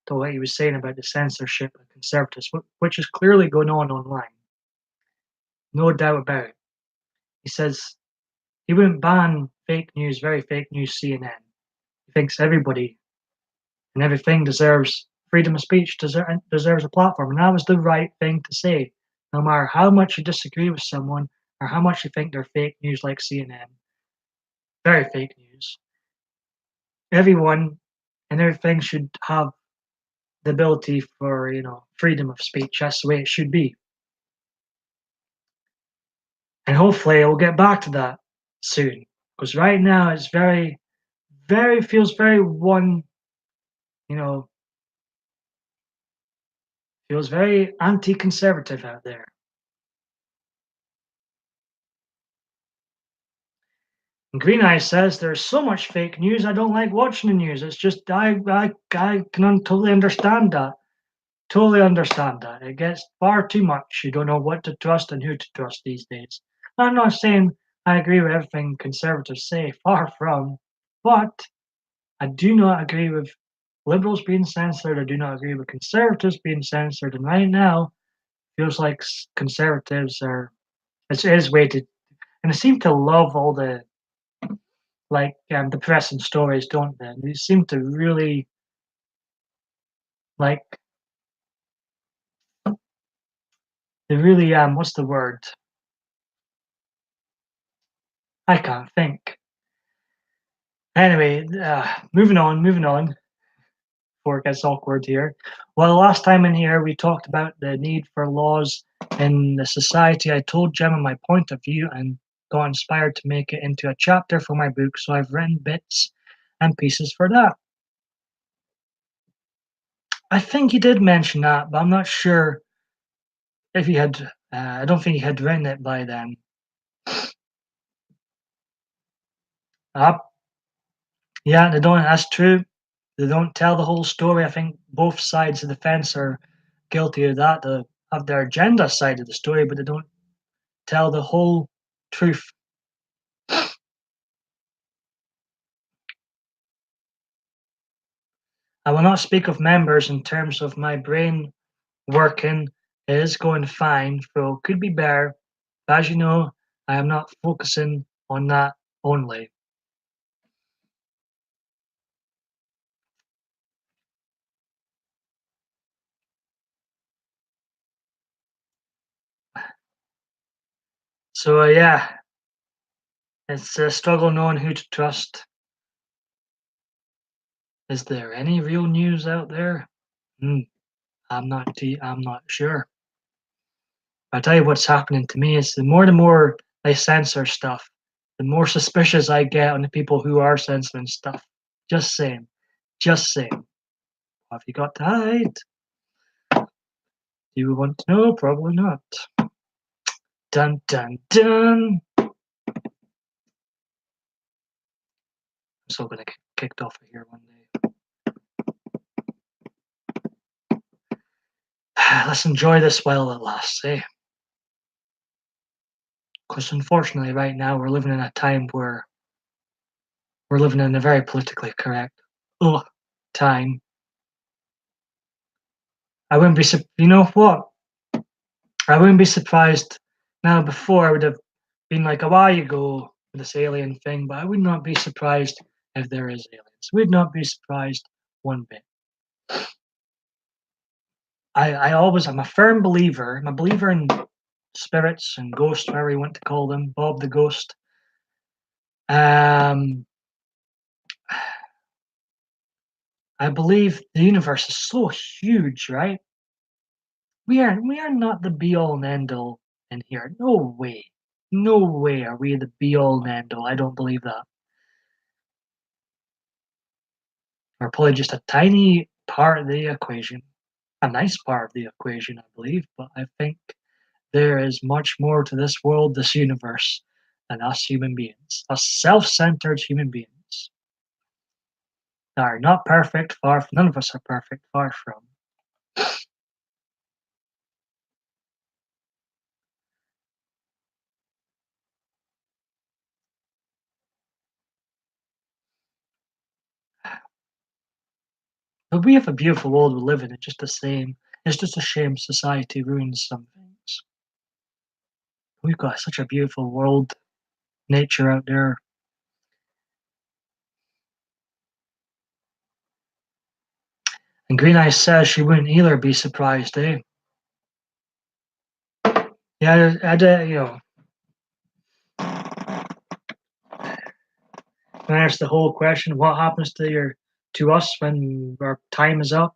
to what he was saying about the censorship of conservatives, which is clearly going on online. No doubt about it. He says he wouldn't ban fake news, very fake news CNN. He thinks everybody and everything deserves freedom of speech, deserves a platform. And that was the right thing to say. No matter how much you disagree with someone or how much you think they're fake news like CNN, very fake news, everyone and everything should have the ability for, freedom of speech. That's the way it should be. And hopefully we'll get back to that soon. Because right now it's feels very feels very anti-conservative out there. And Green Eye says there's so much fake news. I don't like watching the news. It's just I can totally understand that. Totally understand that. It gets far too much. You don't know what to trust and who to trust these days. I'm not saying I agree with everything conservatives say. Far from. But I do not agree with liberals being censored. I do not agree with conservatives being censored. And right now, feels like conservatives are. It is weighted, and they seem to love all the depressing stories, don't they? They seem to really like. They really what's the word? I can't think. Anyway, moving on. Before it gets awkward here. Well, last time in here we talked about the need for laws in the society. I told Gemma my point of view and got inspired to make it into a chapter for my book. So I've written bits and pieces for that. I think he did mention that, but I'm not sure if he had. I don't think he had written it by then. Yeah, they don't. That's true. They don't tell the whole story. I think both sides of the fence are guilty of that. They have their agenda side of the story, but they don't tell the whole truth. I will not speak of members in terms of my brain working. It is going fine, so could be better. But as you know, I am not focusing on that only. So yeah, it's a struggle knowing who to trust. Is there any real news out there? Hmm, I'm not sure. I tell you what's happening to me is the more they censor stuff, the more suspicious I get on the people who are censoring stuff. Just saying. Just saying. What have you got to hide? Do you want to know? Probably not. Dun dun dun. I'm still gonna get kicked off of here one day. Let's enjoy this while it lasts, eh? Because unfortunately, right now we're living in a time where we're living in a very politically correct time. I wouldn't be, you know what? I wouldn't be surprised. Now, before I would have been like a while ago with this alien thing, but I would not be surprised if there is aliens. Would not be surprised one bit. I'm a firm believer. I'm a believer in spirits and ghosts, whatever you want to call them. Bob the Ghost. Um, I believe the universe is so huge, right? We are not the be all and end all in here. No way. No way are we the be all and end all. I don't believe that. We're probably just a tiny part of the equation. A nice part of the equation, I believe, but I think there is much more to this world, this universe, than us human beings. Us self-centered human beings. That are not perfect, none of us are perfect, far from. But we have a beautiful world we live in. It's just the same. It's just a shame society ruins some things. We've got such a beautiful world, nature out there. And Green Eyes says she wouldn't either be surprised, eh? Yeah, you know, and ask the whole question: what happens to us when our time is up?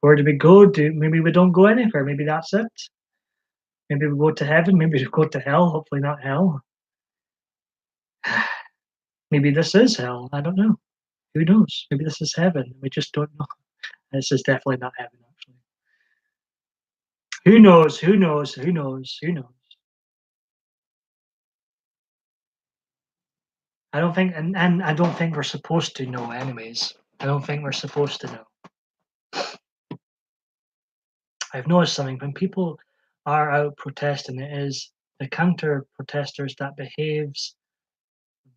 Where do we go? Maybe we don't go anywhere. Maybe that's it. Maybe we go to heaven. Maybe we go to hell. Hopefully not hell. Maybe this is hell. I don't know. Who knows? Maybe this is heaven. We just don't know. This is definitely not heaven, actually. Who knows? Who knows? Who knows? Who knows? I don't think, and I don't think we're supposed to know, anyways. I don't think we're supposed to know. I've noticed something when people are out protesting, it is the counter protesters that behaves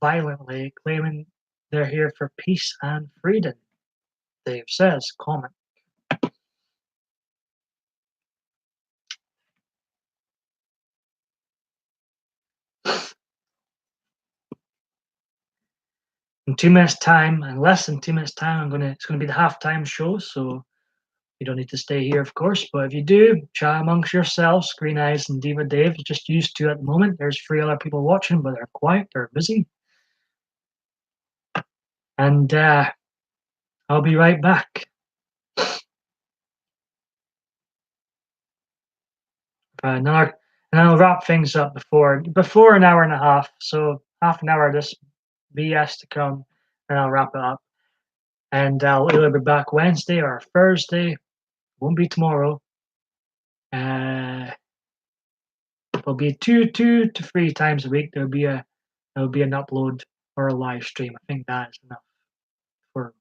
violently, claiming they're here for peace and freedom. Dave says, comment. In 2 minutes' time, and less than 2 minutes' time, it's gonna be the halftime show, so you don't need to stay here, of course. But if you do, chat amongst yourselves. Green Eyes and Diva Dave is just used to at the moment. There's 3 other people watching, but they're quiet, they're busy. And I'll be right back. Another, and I'll wrap things up before an hour and a half. So half an hour of this BS to come, and I'll wrap it up. And I'll either be back Wednesday or Thursday. Won't be tomorrow. It'll be two to 3 times a week. There'll be an upload or a live stream. I think that is enough for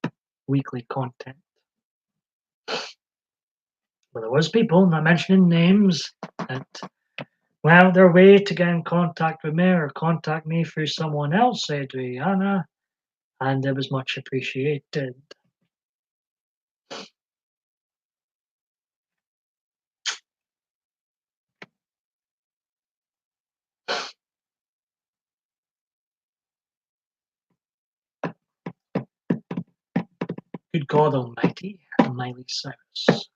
weekly content. But there was people, not mentioning names, that went out their way to get in contact with me or contact me through someone else, Adriana, and it was much appreciated. Good God Almighty, Miley Cyrus.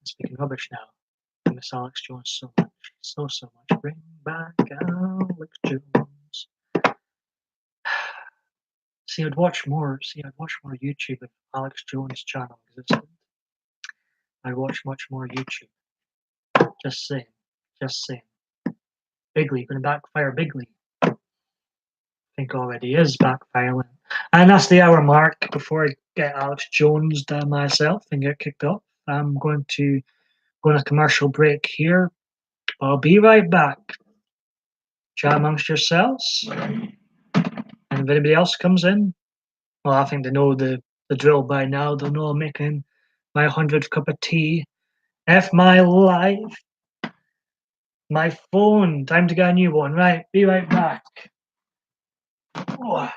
Speaking rubbish now. Miss Alex Jones so much, so much. Bring back Alex Jones. See, I'd watch more. See, I'd watch more YouTube if Alex Jones' channel existed. I'd watch much more YouTube. Just saying. Just saying. Bigly, gonna backfire bigly. I think already is backfiring. And that's the hour mark before I get Alex Jones down myself and get kicked off. I'm going to go on a commercial break here. I'll be right back. Chat amongst yourselves. And if anybody else comes in, well, I think they know the drill by now. They'll know I'm making my 100th cup of tea. F my life. My phone. Time to get a new one. Right, be right back. Oh.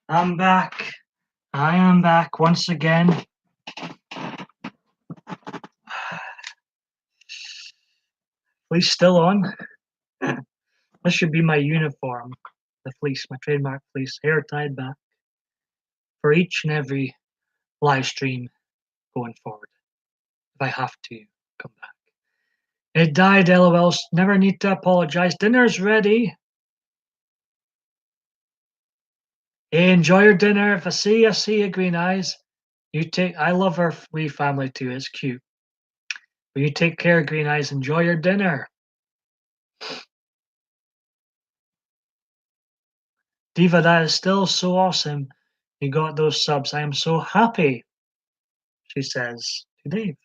I'm back. I am back once again. Fleece still on. This should be my uniform. The fleece, my trademark fleece, hair tied back for each and every live stream going forward. If I have to come back. It died, LOL. Never need to apologize. Dinner's ready. Hey, enjoy your dinner. If I see you, Green Eyes. You take. I love our wee family too. It's cute. But you take care, Green Eyes. Enjoy your dinner. Diva, that is still so awesome. You got those subs. I am so happy, she says to Dave.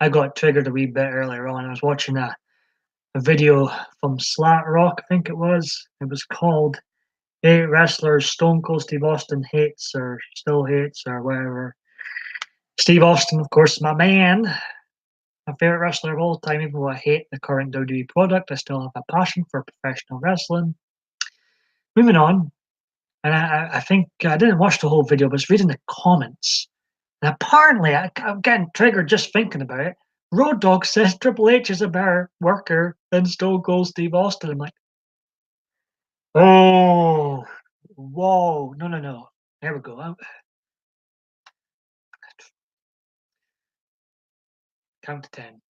I got triggered a wee bit earlier on. I was watching a video from Slat Rock, I think it was. It was called 8 Wrestlers Stone Cold Steve Austin Hates or Still Hates or whatever. Steve Austin, of course, my man. My favorite wrestler of all time, even though I hate the current WWE product, I still have a passion for professional wrestling. Moving on, and I think I didn't watch the whole video, but I was reading the comments. And apparently, I'm getting triggered just thinking about it. Road Dogg says Triple H is a better worker than Stone Cold Steve Austin. I'm like, oh, whoa, no, no, no. There we go. Count to 10.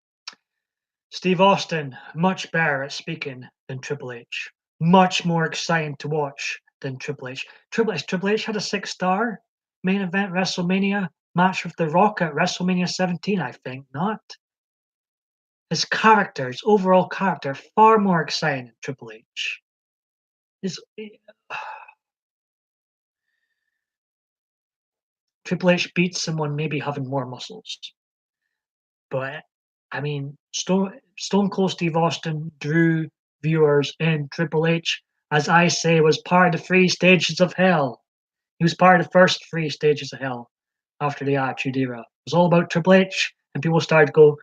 Steve Austin, much better at speaking than Triple H. Much more exciting to watch than Triple H. Triple H had a 6-star main event WrestleMania match with The Rock at WrestleMania 17, I think, not. His character, his overall character, far more exciting than Triple H. His, Triple H beats someone maybe having more muscles. But I mean, Stone Cold Steve Austin drew viewers in Triple H, as I say, was part of the 3 stages of hell. He was part of the first 3 stages of hell after the Attitude Era. It was all about Triple H, and people started to go,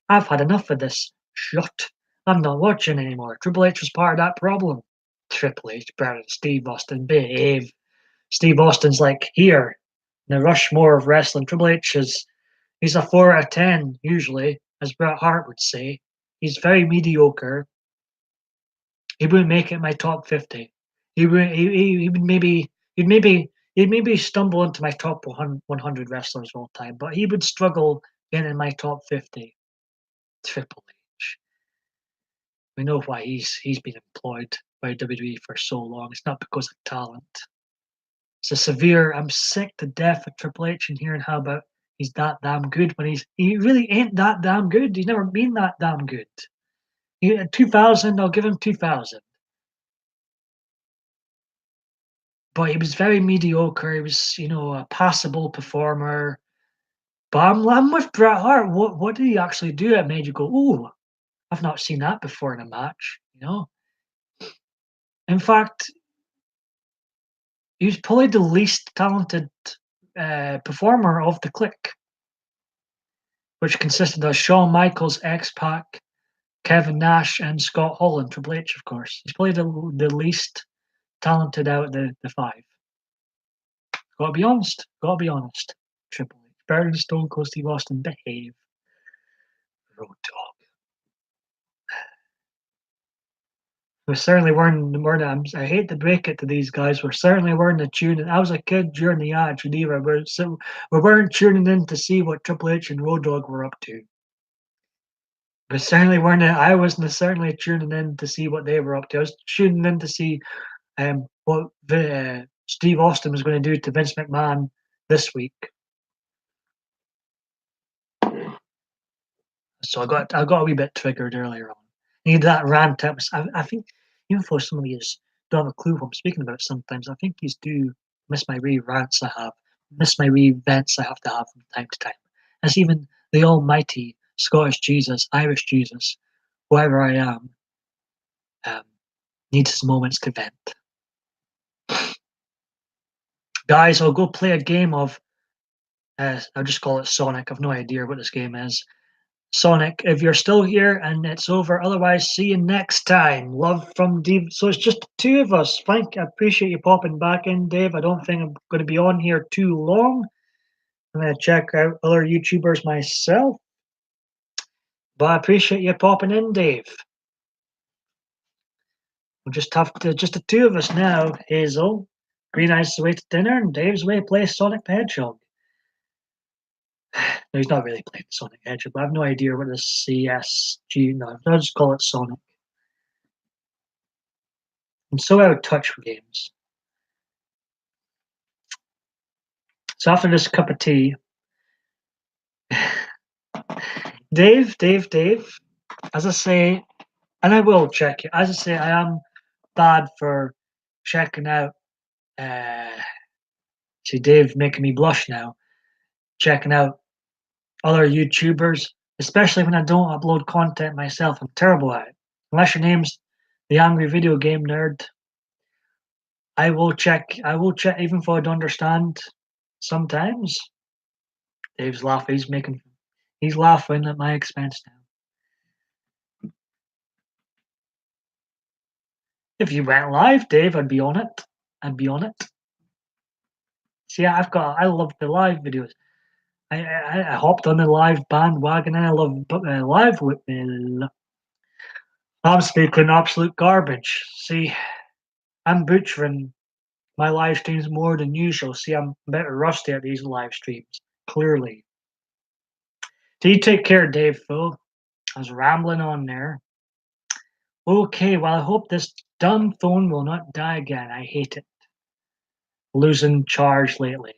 I've had enough of this. Shut. I'm not watching anymore. Triple H was part of that problem. Triple H, better than Steve Austin. Behave. Steve Austin's like here, in the Rushmore of wrestling. Triple H is he's a 4 out of 10 usually, as Bret Hart would say. He's very mediocre. He wouldn't make it in my top 50. He would maybe he'd maybe stumble into my top 100 wrestlers of all time, but he would struggle getting in my top 50. Triple H. We know why he's been employed by WWE for so long. It's not because of talent. It's a severe. I'm sick to death of Triple H and hearing how about he's that damn good when he really ain't that damn good. He's never been that damn good. 2000, I'll give him 2000. But he was very mediocre. He was, a passable performer. But I'm with Bret Hart. What did he actually do that made you go, "Ooh, I've not seen that before in a match"? In fact, he was probably the least talented performer of the Clique, which consisted of Shawn Michaels, X-Pac, Kevin Nash, and Scott Hall, and Triple H, of course. He's probably the least talented out of the 5. Gotta be honest. Gotta be honest. Triple H. Better than Stone Cold Steve Austin. Behave. Road Dogg. We certainly weren't. I hate to break it to these guys. We certainly weren't tuning. I was a kid during the Attitude Era. We weren't tuning in to see what Triple H and Road Dogg were up to. But certainly weren't. I wasn't certainly tuning in to see what they were up to. I was tuning in to see what Steve Austin was going to do to Vince McMahon this week. So I got a wee bit triggered earlier on. I need that rant. I think even though some of these don't have a clue what I'm speaking about sometimes, I think these do miss my wee rants I have, miss my wee vents I have to have from time to time. As even the almighty Scottish Jesus, Irish Jesus, whoever I am, um, needs his moments to vent. Guys, I'll go play a game of, I'll just call it Sonic. I've no idea what this game is. Sonic, if you're still here and it's over, otherwise, see you next time. Love from Dave. So it's just the 2 of us. I appreciate you popping back in, Dave. I don't think I'm going to be on here too long. I'm going to check out other YouTubers myself. But I appreciate you popping in, Dave. We'll just have just the 2 of us now. Hazel, Green Eyes away to dinner, and Dave's away to play Sonic the Hedgehog. No, he's not really playing Sonic the Hedgehog, but I have no idea what the CSG. No, I'll just call it Sonic. I'm so out of touch with games. So after this cup of tea, Dave, as I say, and I will check it. As I say, I am bad for checking out. See, Dave making me blush now. Checking out other YouTubers, especially when I don't upload content myself. I'm terrible at it. Unless your name's the Angry Video Game Nerd, I will check. I will check even if I don't understand. Sometimes Dave's laughing. He's laughing at my expense now. If you went live, Dave, I'd be on it. I'd be on it. See, I love the live videos. I hopped on the live bandwagon and I love live with me. I'm speaking absolute garbage. See, I'm butchering my live streams more than usual. See, I'm a bit rusty at these live streams, clearly. So you take care, Dave, Phil. I was rambling on there. Okay, well, I hope this dumb phone will not die again. I hate it. Losing charge lately.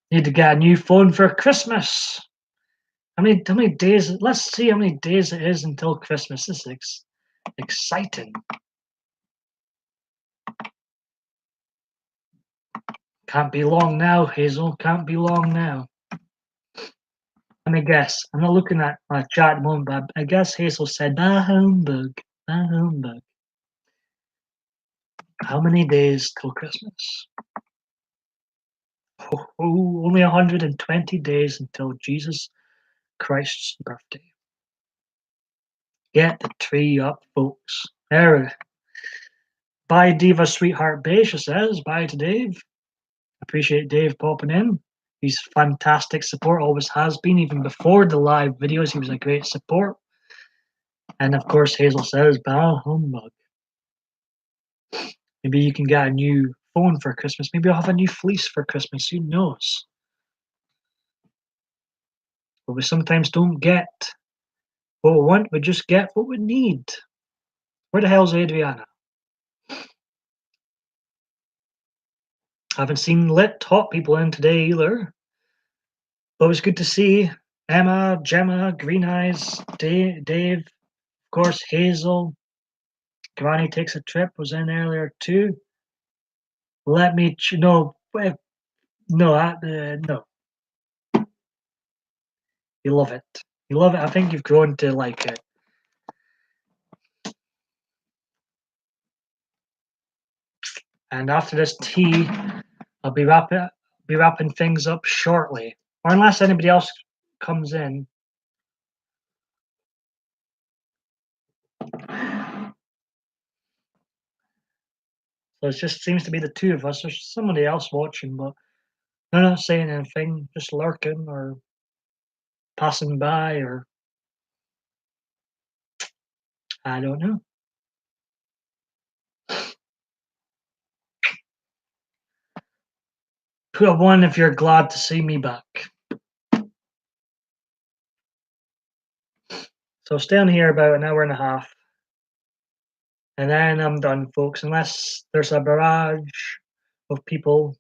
Need to get a new phone for Christmas. How many days? Let's see how many days it is until Christmas. This is exciting. Can't be long now, Hazel. Can't be long now. Let me guess. I'm not looking at my chat at the moment, but I guess Hazel said, bah humbug. Bah humbug. How many days till Christmas? Oh, only 120 days until Jesus Christ's birthday. Get the tree up, folks. There. Bye, Diva Sweetheart Beige says. Bye to Dave. Appreciate Dave popping in. He's fantastic support, always has been, even before the live videos. He was a great support. And of course, Hazel says, bah humbug. Maybe you can get a new phone for Christmas. Maybe I'll have a new fleece for Christmas. Who knows? But we sometimes don't get what we want. We just get what we need. Where the hell's Adriana? I haven't seen lit hot people in today either. But it was good to see Emma, Gemma, Green Eyes, Dave, of course, Hazel. Granny Takes a Trip was in earlier too. Let me no, no. You love it. You love it. I think you've grown to like it. And after this tea, I'll be wrapping things up shortly, or unless anybody else comes in. So it just seems to be the two of us. There's somebody else watching, but they're not saying anything, just lurking or passing by, or I don't know. Put a one if you're glad to see me back. So staying here about an hour and a half. And then I'm done, folks, unless there's a barrage of people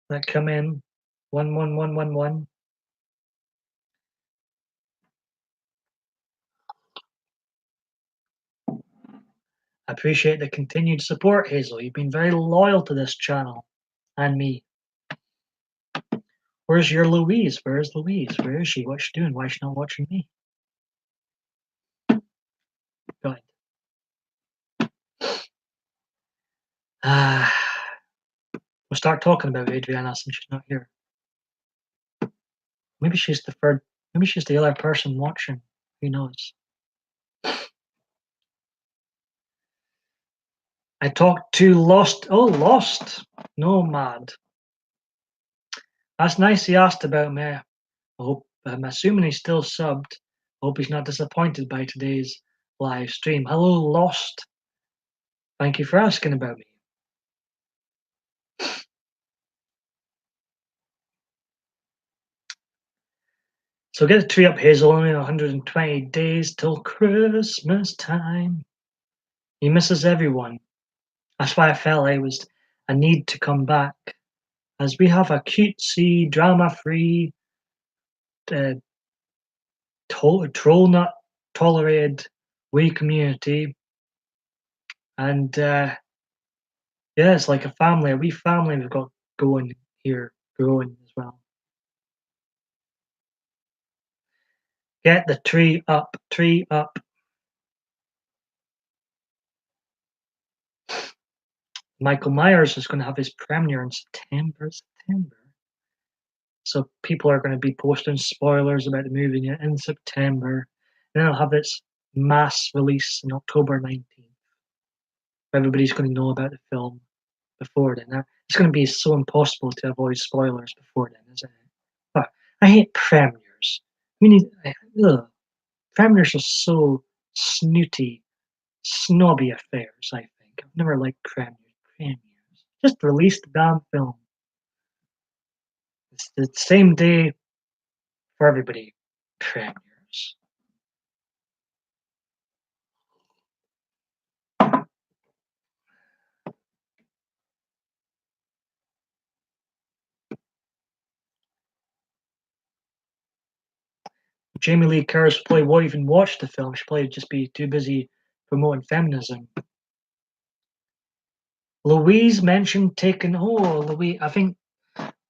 that come in. 11111. I appreciate the continued support, Hazel. You've been very loyal to this channel and me. Where's your Louise? Where is Louise? Where is she? What's she doing? Why is she not watching me? Go ahead. We'll start talking about Adriana since she's not here. Maybe she's the third. Maybe she's the other person watching. Who knows? I talked to Lost. Oh, Lost Nomad. That's nice. He asked about me. I hope. I'm assuming he's still subbed. I hope he's not disappointed by today's live stream. Hello, Lost. Thank you for asking about me. So get the tree up, Hazel. Only 120 days till Christmas time. He misses everyone. That's why I felt I need to come back. as we have a cutesy, drama-free, uh, troll not tolerated wee community, and yeah, it's like a wee family we've got going here, growing as well. Get the tree up, tree up. Michael Myers is going to have his premiere in September. So people are going to be posting spoilers about the movie in September. And then it'll have its mass release on October 19th. Everybody's going to know about the film before then. Now, it's going to be so impossible to avoid spoilers before then, isn't it? But I hate premieres. We need premieres are so snooty, snobby affairs. I think I've never liked premieres. Just release the damn film. It's the same day for everybody. Premieres. Jamie Lee Curtis probably won't even watch the film. She'll probably just be too busy promoting feminism. Louise mentioned taking. Oh, Louise. I think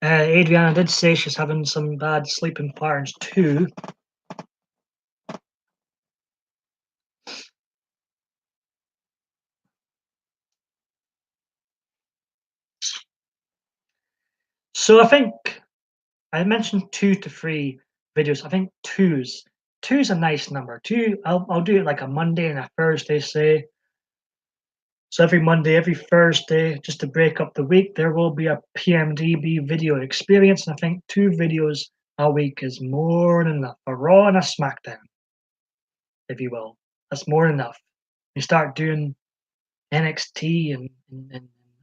Adriana did say she's having some bad sleeping patterns too. So I think I mentioned 2 to 3 videos. I think two's a nice number. I'll do it like a Monday and a Thursday, say. So every Monday, every Thursday, just to break up the week, there will be a PMDB video experience. And I think 2 videos a week is more than enough. A Raw and a SmackDown, if you will. That's more than enough. You start doing NXT and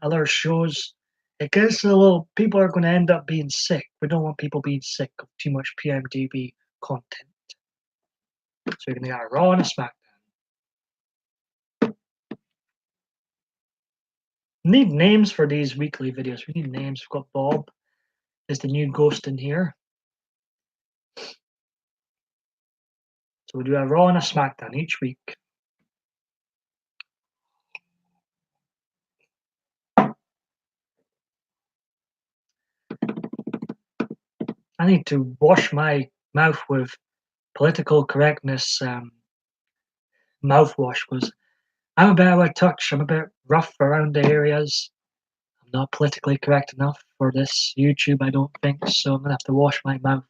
other shows, it gets a little, people are going to end up being sick. We don't want people being sick of too much PMDB content. So you're going to get a Raw and a SmackDown. We need names for these weekly videos. We need names. We've got Bob is the new ghost in here. So we'll do a Raw and a SmackDown each week. I need to wash my mouth with political correctness mouthwash because I'm a bit out of touch. I'm a bit rough around the areas. I'm not politically correct enough for this YouTube, I don't think. So I'm going to have to wash my mouth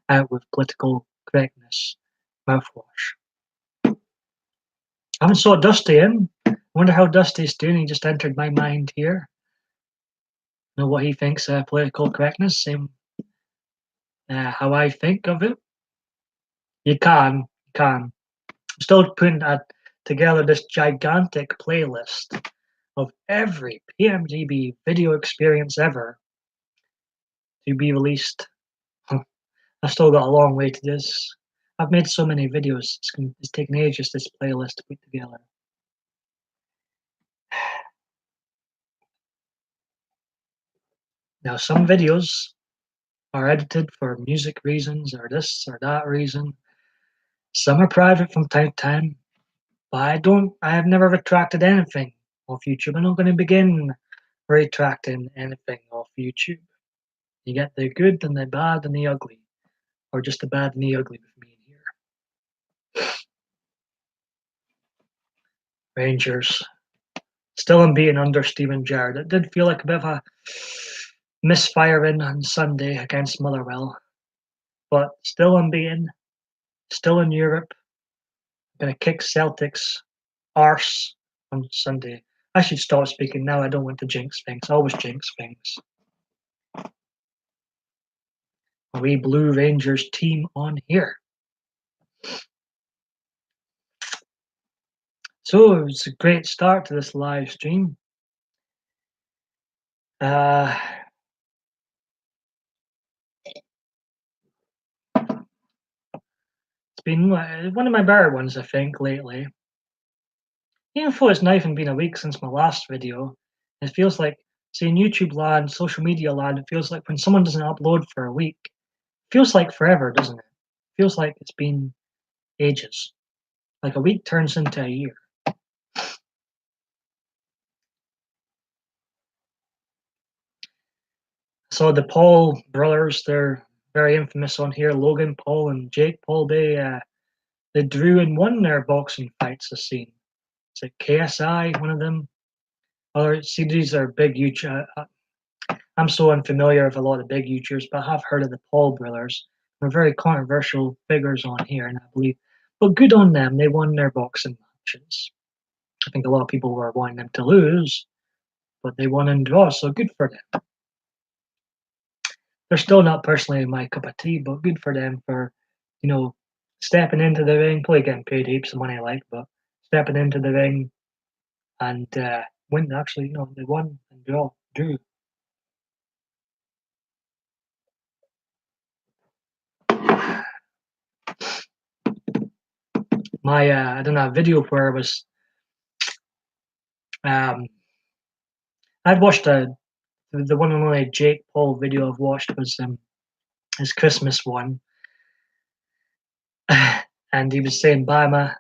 out with political correctness mouthwash. I haven't saw Dusty in. I wonder how Dusty's doing. He just entered my mind here. Know what he thinks political correctness, same how I think of it. You can. I'm still putting together this gigantic playlist of every PMDB video experience ever to be released. I've still got a long way to this. I've made so many videos. It's taken ages this playlist to put together. Now some videos are edited for music reasons or this or that reason. Some are private from time to time. But I have never retracted anything off YouTube. I'm not going to begin retracting anything off YouTube. You get the good and the bad and the ugly. Or just the bad and the ugly with me in here. Rangers. Still unbeaten under Steven Gerrard. It did feel like a bit of a misfiring on Sunday against Motherwell. But still unbeaten. Still in Europe. Gonna kick Celtic's arse on Sunday. I should stop speaking now. I don't want to jinx things. I always jinx things. A wee Blue Rangers team on here. So it was a great start to this live stream. It's been one of my better ones, I think, lately. Even though it's not even been a week since my last video, it feels like See, in YouTube land, social media land, it feels like when someone doesn't upload for a week, it feels like forever, doesn't it? It feels like it's been ages. Like a week turns into a year. So the Paul brothers, they're very infamous on here. Logan Paul and Jake Paul, they drew and won their boxing fights I've seen. Is it KSI, one of them? Or see, these are big YouTube. I'm so unfamiliar with a lot of big YouTubers, but I have heard of the Paul brothers. They're very controversial figures on here, and I believe, but good on them. They won their boxing matches. I think a lot of people were wanting them to lose, but they won and draw, so good for them. They're still not personally my cup of tea, but good for them for, you know, stepping into the ring, probably getting paid heaps of money, like, but stepping into the ring and win. Actually, they won and drew. My I don't know, a video where it was um I'd watched the one and only Jake Paul video I've watched was his Christmas one, and he was saying buy my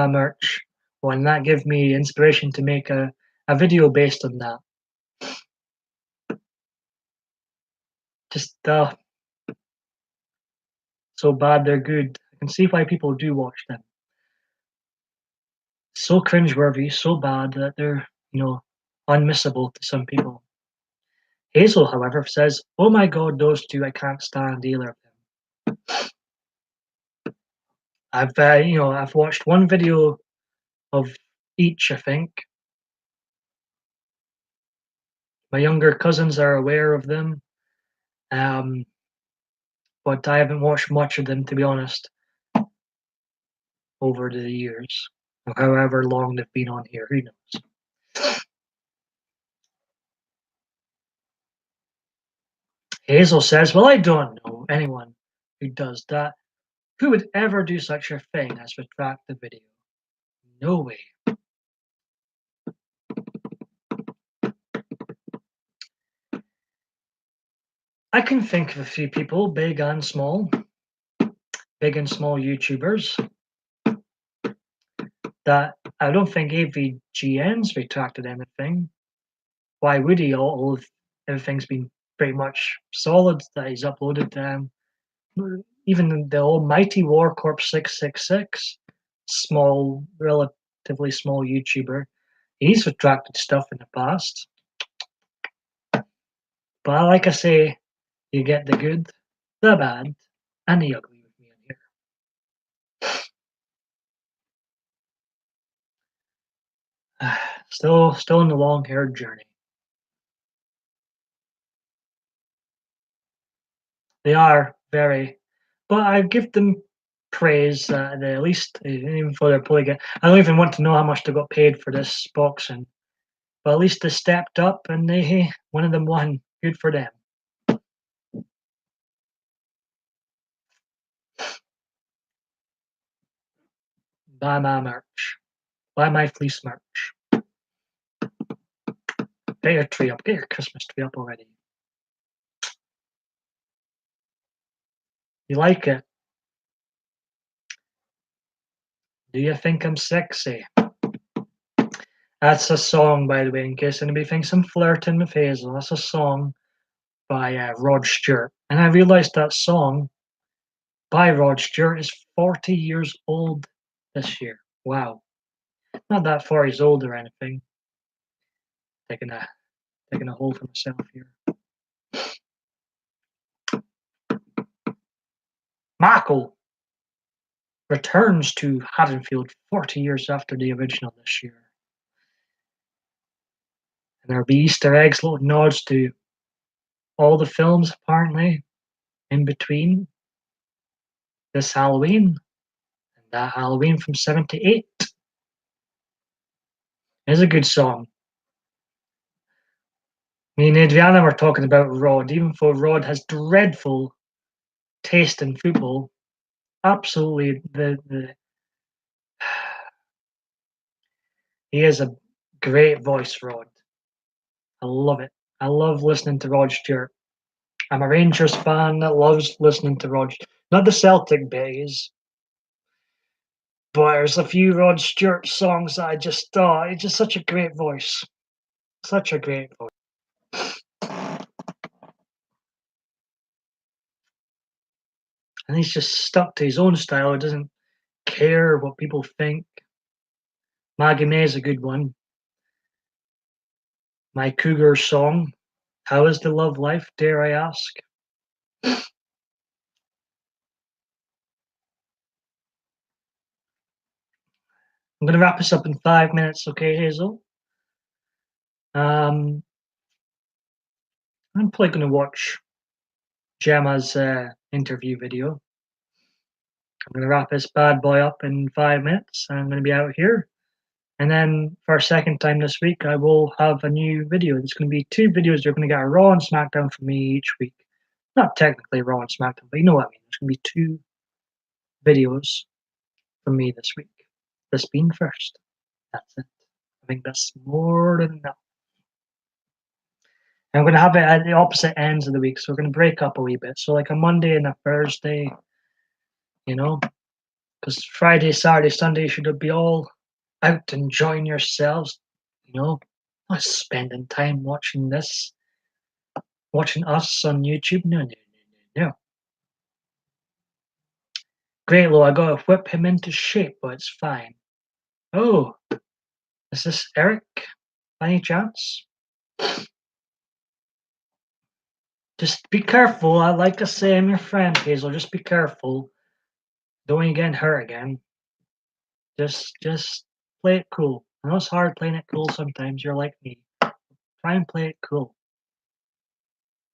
merch. Well, and that gave me inspiration to make a video based on that. Just so bad they're good. I can see why people do watch them. So cringeworthy, so bad that they're unmissable to some people. Hazel, however, says, "Oh my God, those two! I can't stand either of them." I've watched one video of each. I think my younger cousins are aware of them, um, but I haven't watched much of them, to be honest, over the years, or however long they've been on here. Who knows? Hazel says, "Well, I don't know anyone who does that. Who would ever do such a thing as retract the video? No way." I can think of a few people, big and small YouTubers, that I don't think AVGN's retracted anything. Why would he? All of everything's been pretty much solid that he's uploaded. Even the almighty War Corp 666, relatively small YouTuber, he's retracted stuff in the past. But like I say, you get the good, the bad, and the ugly with me in here. Still in the long-haired journey. They are very, but I give them praise. They at least, even for their play, I don't even want to know how much they got paid for this boxing, but at least they stepped up and one of them won. Good for them. Buy my merch. Buy my fleece merch. Get your tree up. Get your Christmas tree up already. You like it? Do you think I'm sexy? That's a song, by the way, in case anybody thinks I'm flirting with Hazel. That's a song by Rod Stewart. And I realized that song by Rod Stewart is 40 years old this year. Wow. Not that far he's old or anything. Taking a hold for myself here. Michael returns to Haddonfield 40 years after the original this year. And there'll be Easter eggs, little nods to all the films apparently in between this Halloween and that Halloween from '78. It's a good song. Me and Adriana were talking about Rod, even though Rod has dreadful taste in football. Absolutely, he has a great voice, Rod. I love it. I love listening to Rod Stewart. I'm a Rangers fan that loves listening to Rod. Not the Celtic days, but there's a few Rod Stewart songs that I just thought it's just such a great voice. Such a great voice. And he's just stuck to his own style. He doesn't care what people think. Maggie May is a good one. My Cougar song. How is the love life, dare I ask? I'm going to wrap this up in 5 minutes, okay, Hazel? I'm probably going to watch Gemma's interview video. I'm going to wrap this bad boy up in 5 minutes. And I'm going to be out here. And then for a second time this week, I will have a new video. There's going to be 2 videos. You're going to get a Raw and SmackDown from me each week. Not technically Raw and SmackDown, but you know what I mean. There's going to be 2 videos from me this week. This being first. That's it. I think that's more than enough. And we're going to have it at the opposite ends of the week. So we're going to break up a wee bit. So like a Monday and a Thursday, you know, because Friday, Saturday, Sunday should be all out enjoying yourselves, you know, not spending time watching this, watching us on YouTube. No, no, no, no, no. Great, Lo, I gotta whip him into shape, but it's fine. Oh, is this Eric by any chance? Just be careful. I like to say I'm your friend, Hazel. Just be careful. Don't get hurt again. Just play it cool. I know it's hard playing it cool sometimes. You're like me. Try and play it cool.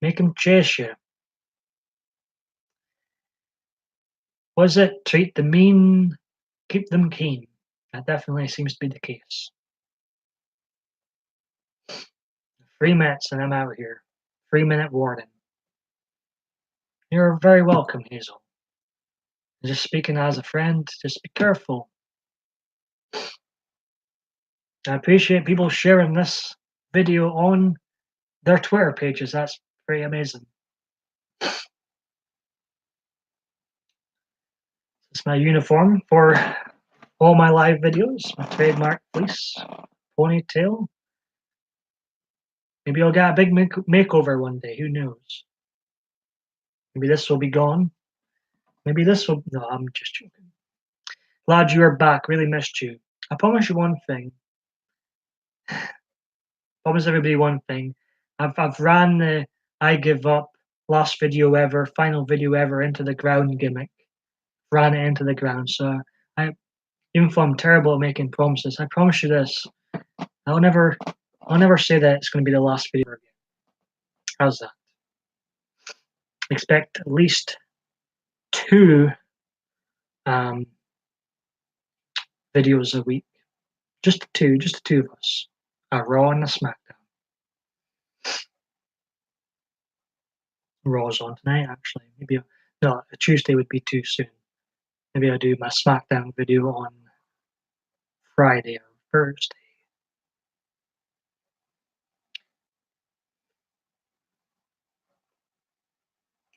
Make him chase you. Was it treat the mean, keep them keen? That definitely seems to be the case. 3 minutes and I'm out here. 3-minute warning. You're very welcome, Hazel. Just speaking as a friend, just be careful. I appreciate people sharing this video on their Twitter pages. That's pretty amazing. It's my uniform for all my live videos. My trademark fleece, ponytail. Maybe I'll get a big makeover one day. Who knows? Maybe this will be gone. Maybe this will. No, I'm just joking. Glad you are back. Really missed you. I promise you one thing. Promise everybody one thing. I've ran the I give up last video ever, final video ever into the ground gimmick. Ran it into the ground. So even though I'm terrible at making promises, I promise you this. I'll never say that it's going to be the last video again. How's that? Expect at least 2 videos a week. Just the two of us. A Raw and a SmackDown. Raw's on tonight, actually. Maybe no, a Tuesday would be too soon. Maybe I'll do my SmackDown video on Friday or Thursday.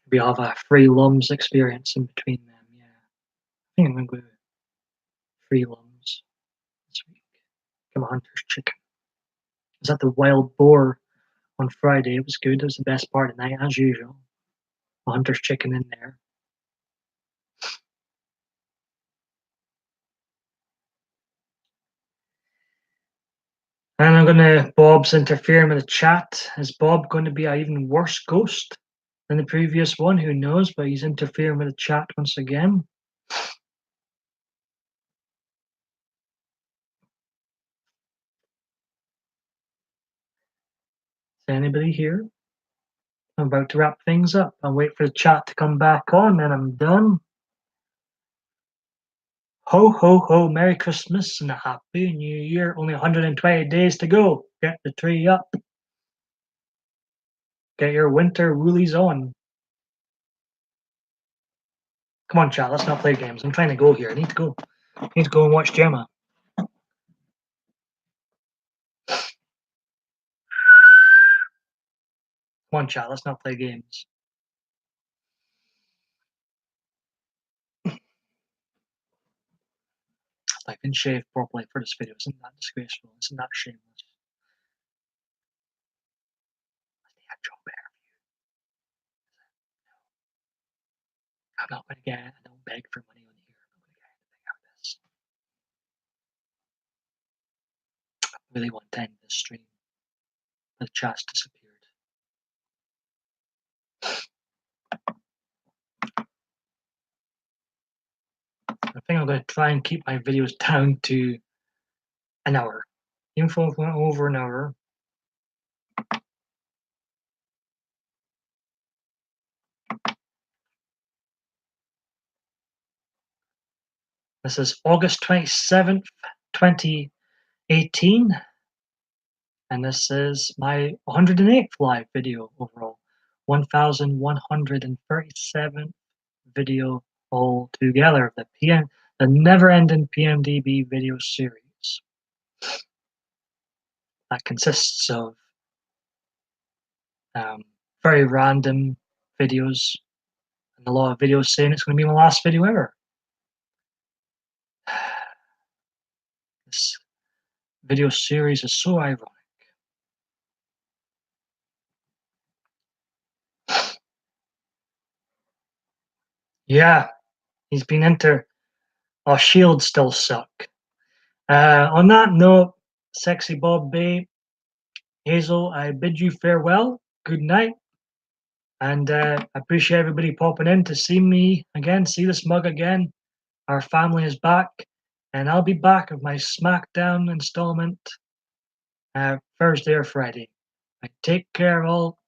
Maybe I'll have a free Lums experience in between them. Yeah, I think I'm gonna go free Lums this week. Come on, Hunter's Chicken. I was at the Wild Boar on Friday. It was good. It was the best part of the night, as usual. Hunter's Chicken in there. And I'm gonna. Bob's interfering with the chat. Is Bob going to be an even worse ghost than the previous one? Who knows? But he's interfering with the chat once again. Is anybody here? I'm about to wrap things up. I'll wait for the chat to come back on, and I'm done. Ho, ho, ho, Merry Christmas and a Happy New Year. Only 120 days to go. Get the tree up. Get your winter woolies on. Come on, chat, let's not play games. I'm trying to go here. I need to go. I need to go and watch Gemma. Come on, chat, let's not play games. I've been shaved properly for this video. Isn't that disgraceful? Isn't that shameless? The actual bear. I'm not going to get. I don't beg for money on here. I'm not going to get anything out of this. I really want to end this stream. The chat's disappeared. I think I'm going to try and keep my videos down to an hour. Even if it went over an hour. This is August 27th, 2018. And this is my 108th live video overall. 1,137 video altogether. The never-ending PMDB video series. That consists of very random videos and a lot of videos saying it's going to be my last video ever. This video series is so ironic. Yeah, he's been into. Our shields still suck. On that note, Sexy Bob Bay, Hazel, I bid you farewell. Good night. And I appreciate everybody popping in to see me again, see this mug again. Our family is back. And I'll be back with my SmackDown installment Thursday or Friday. Take care, all.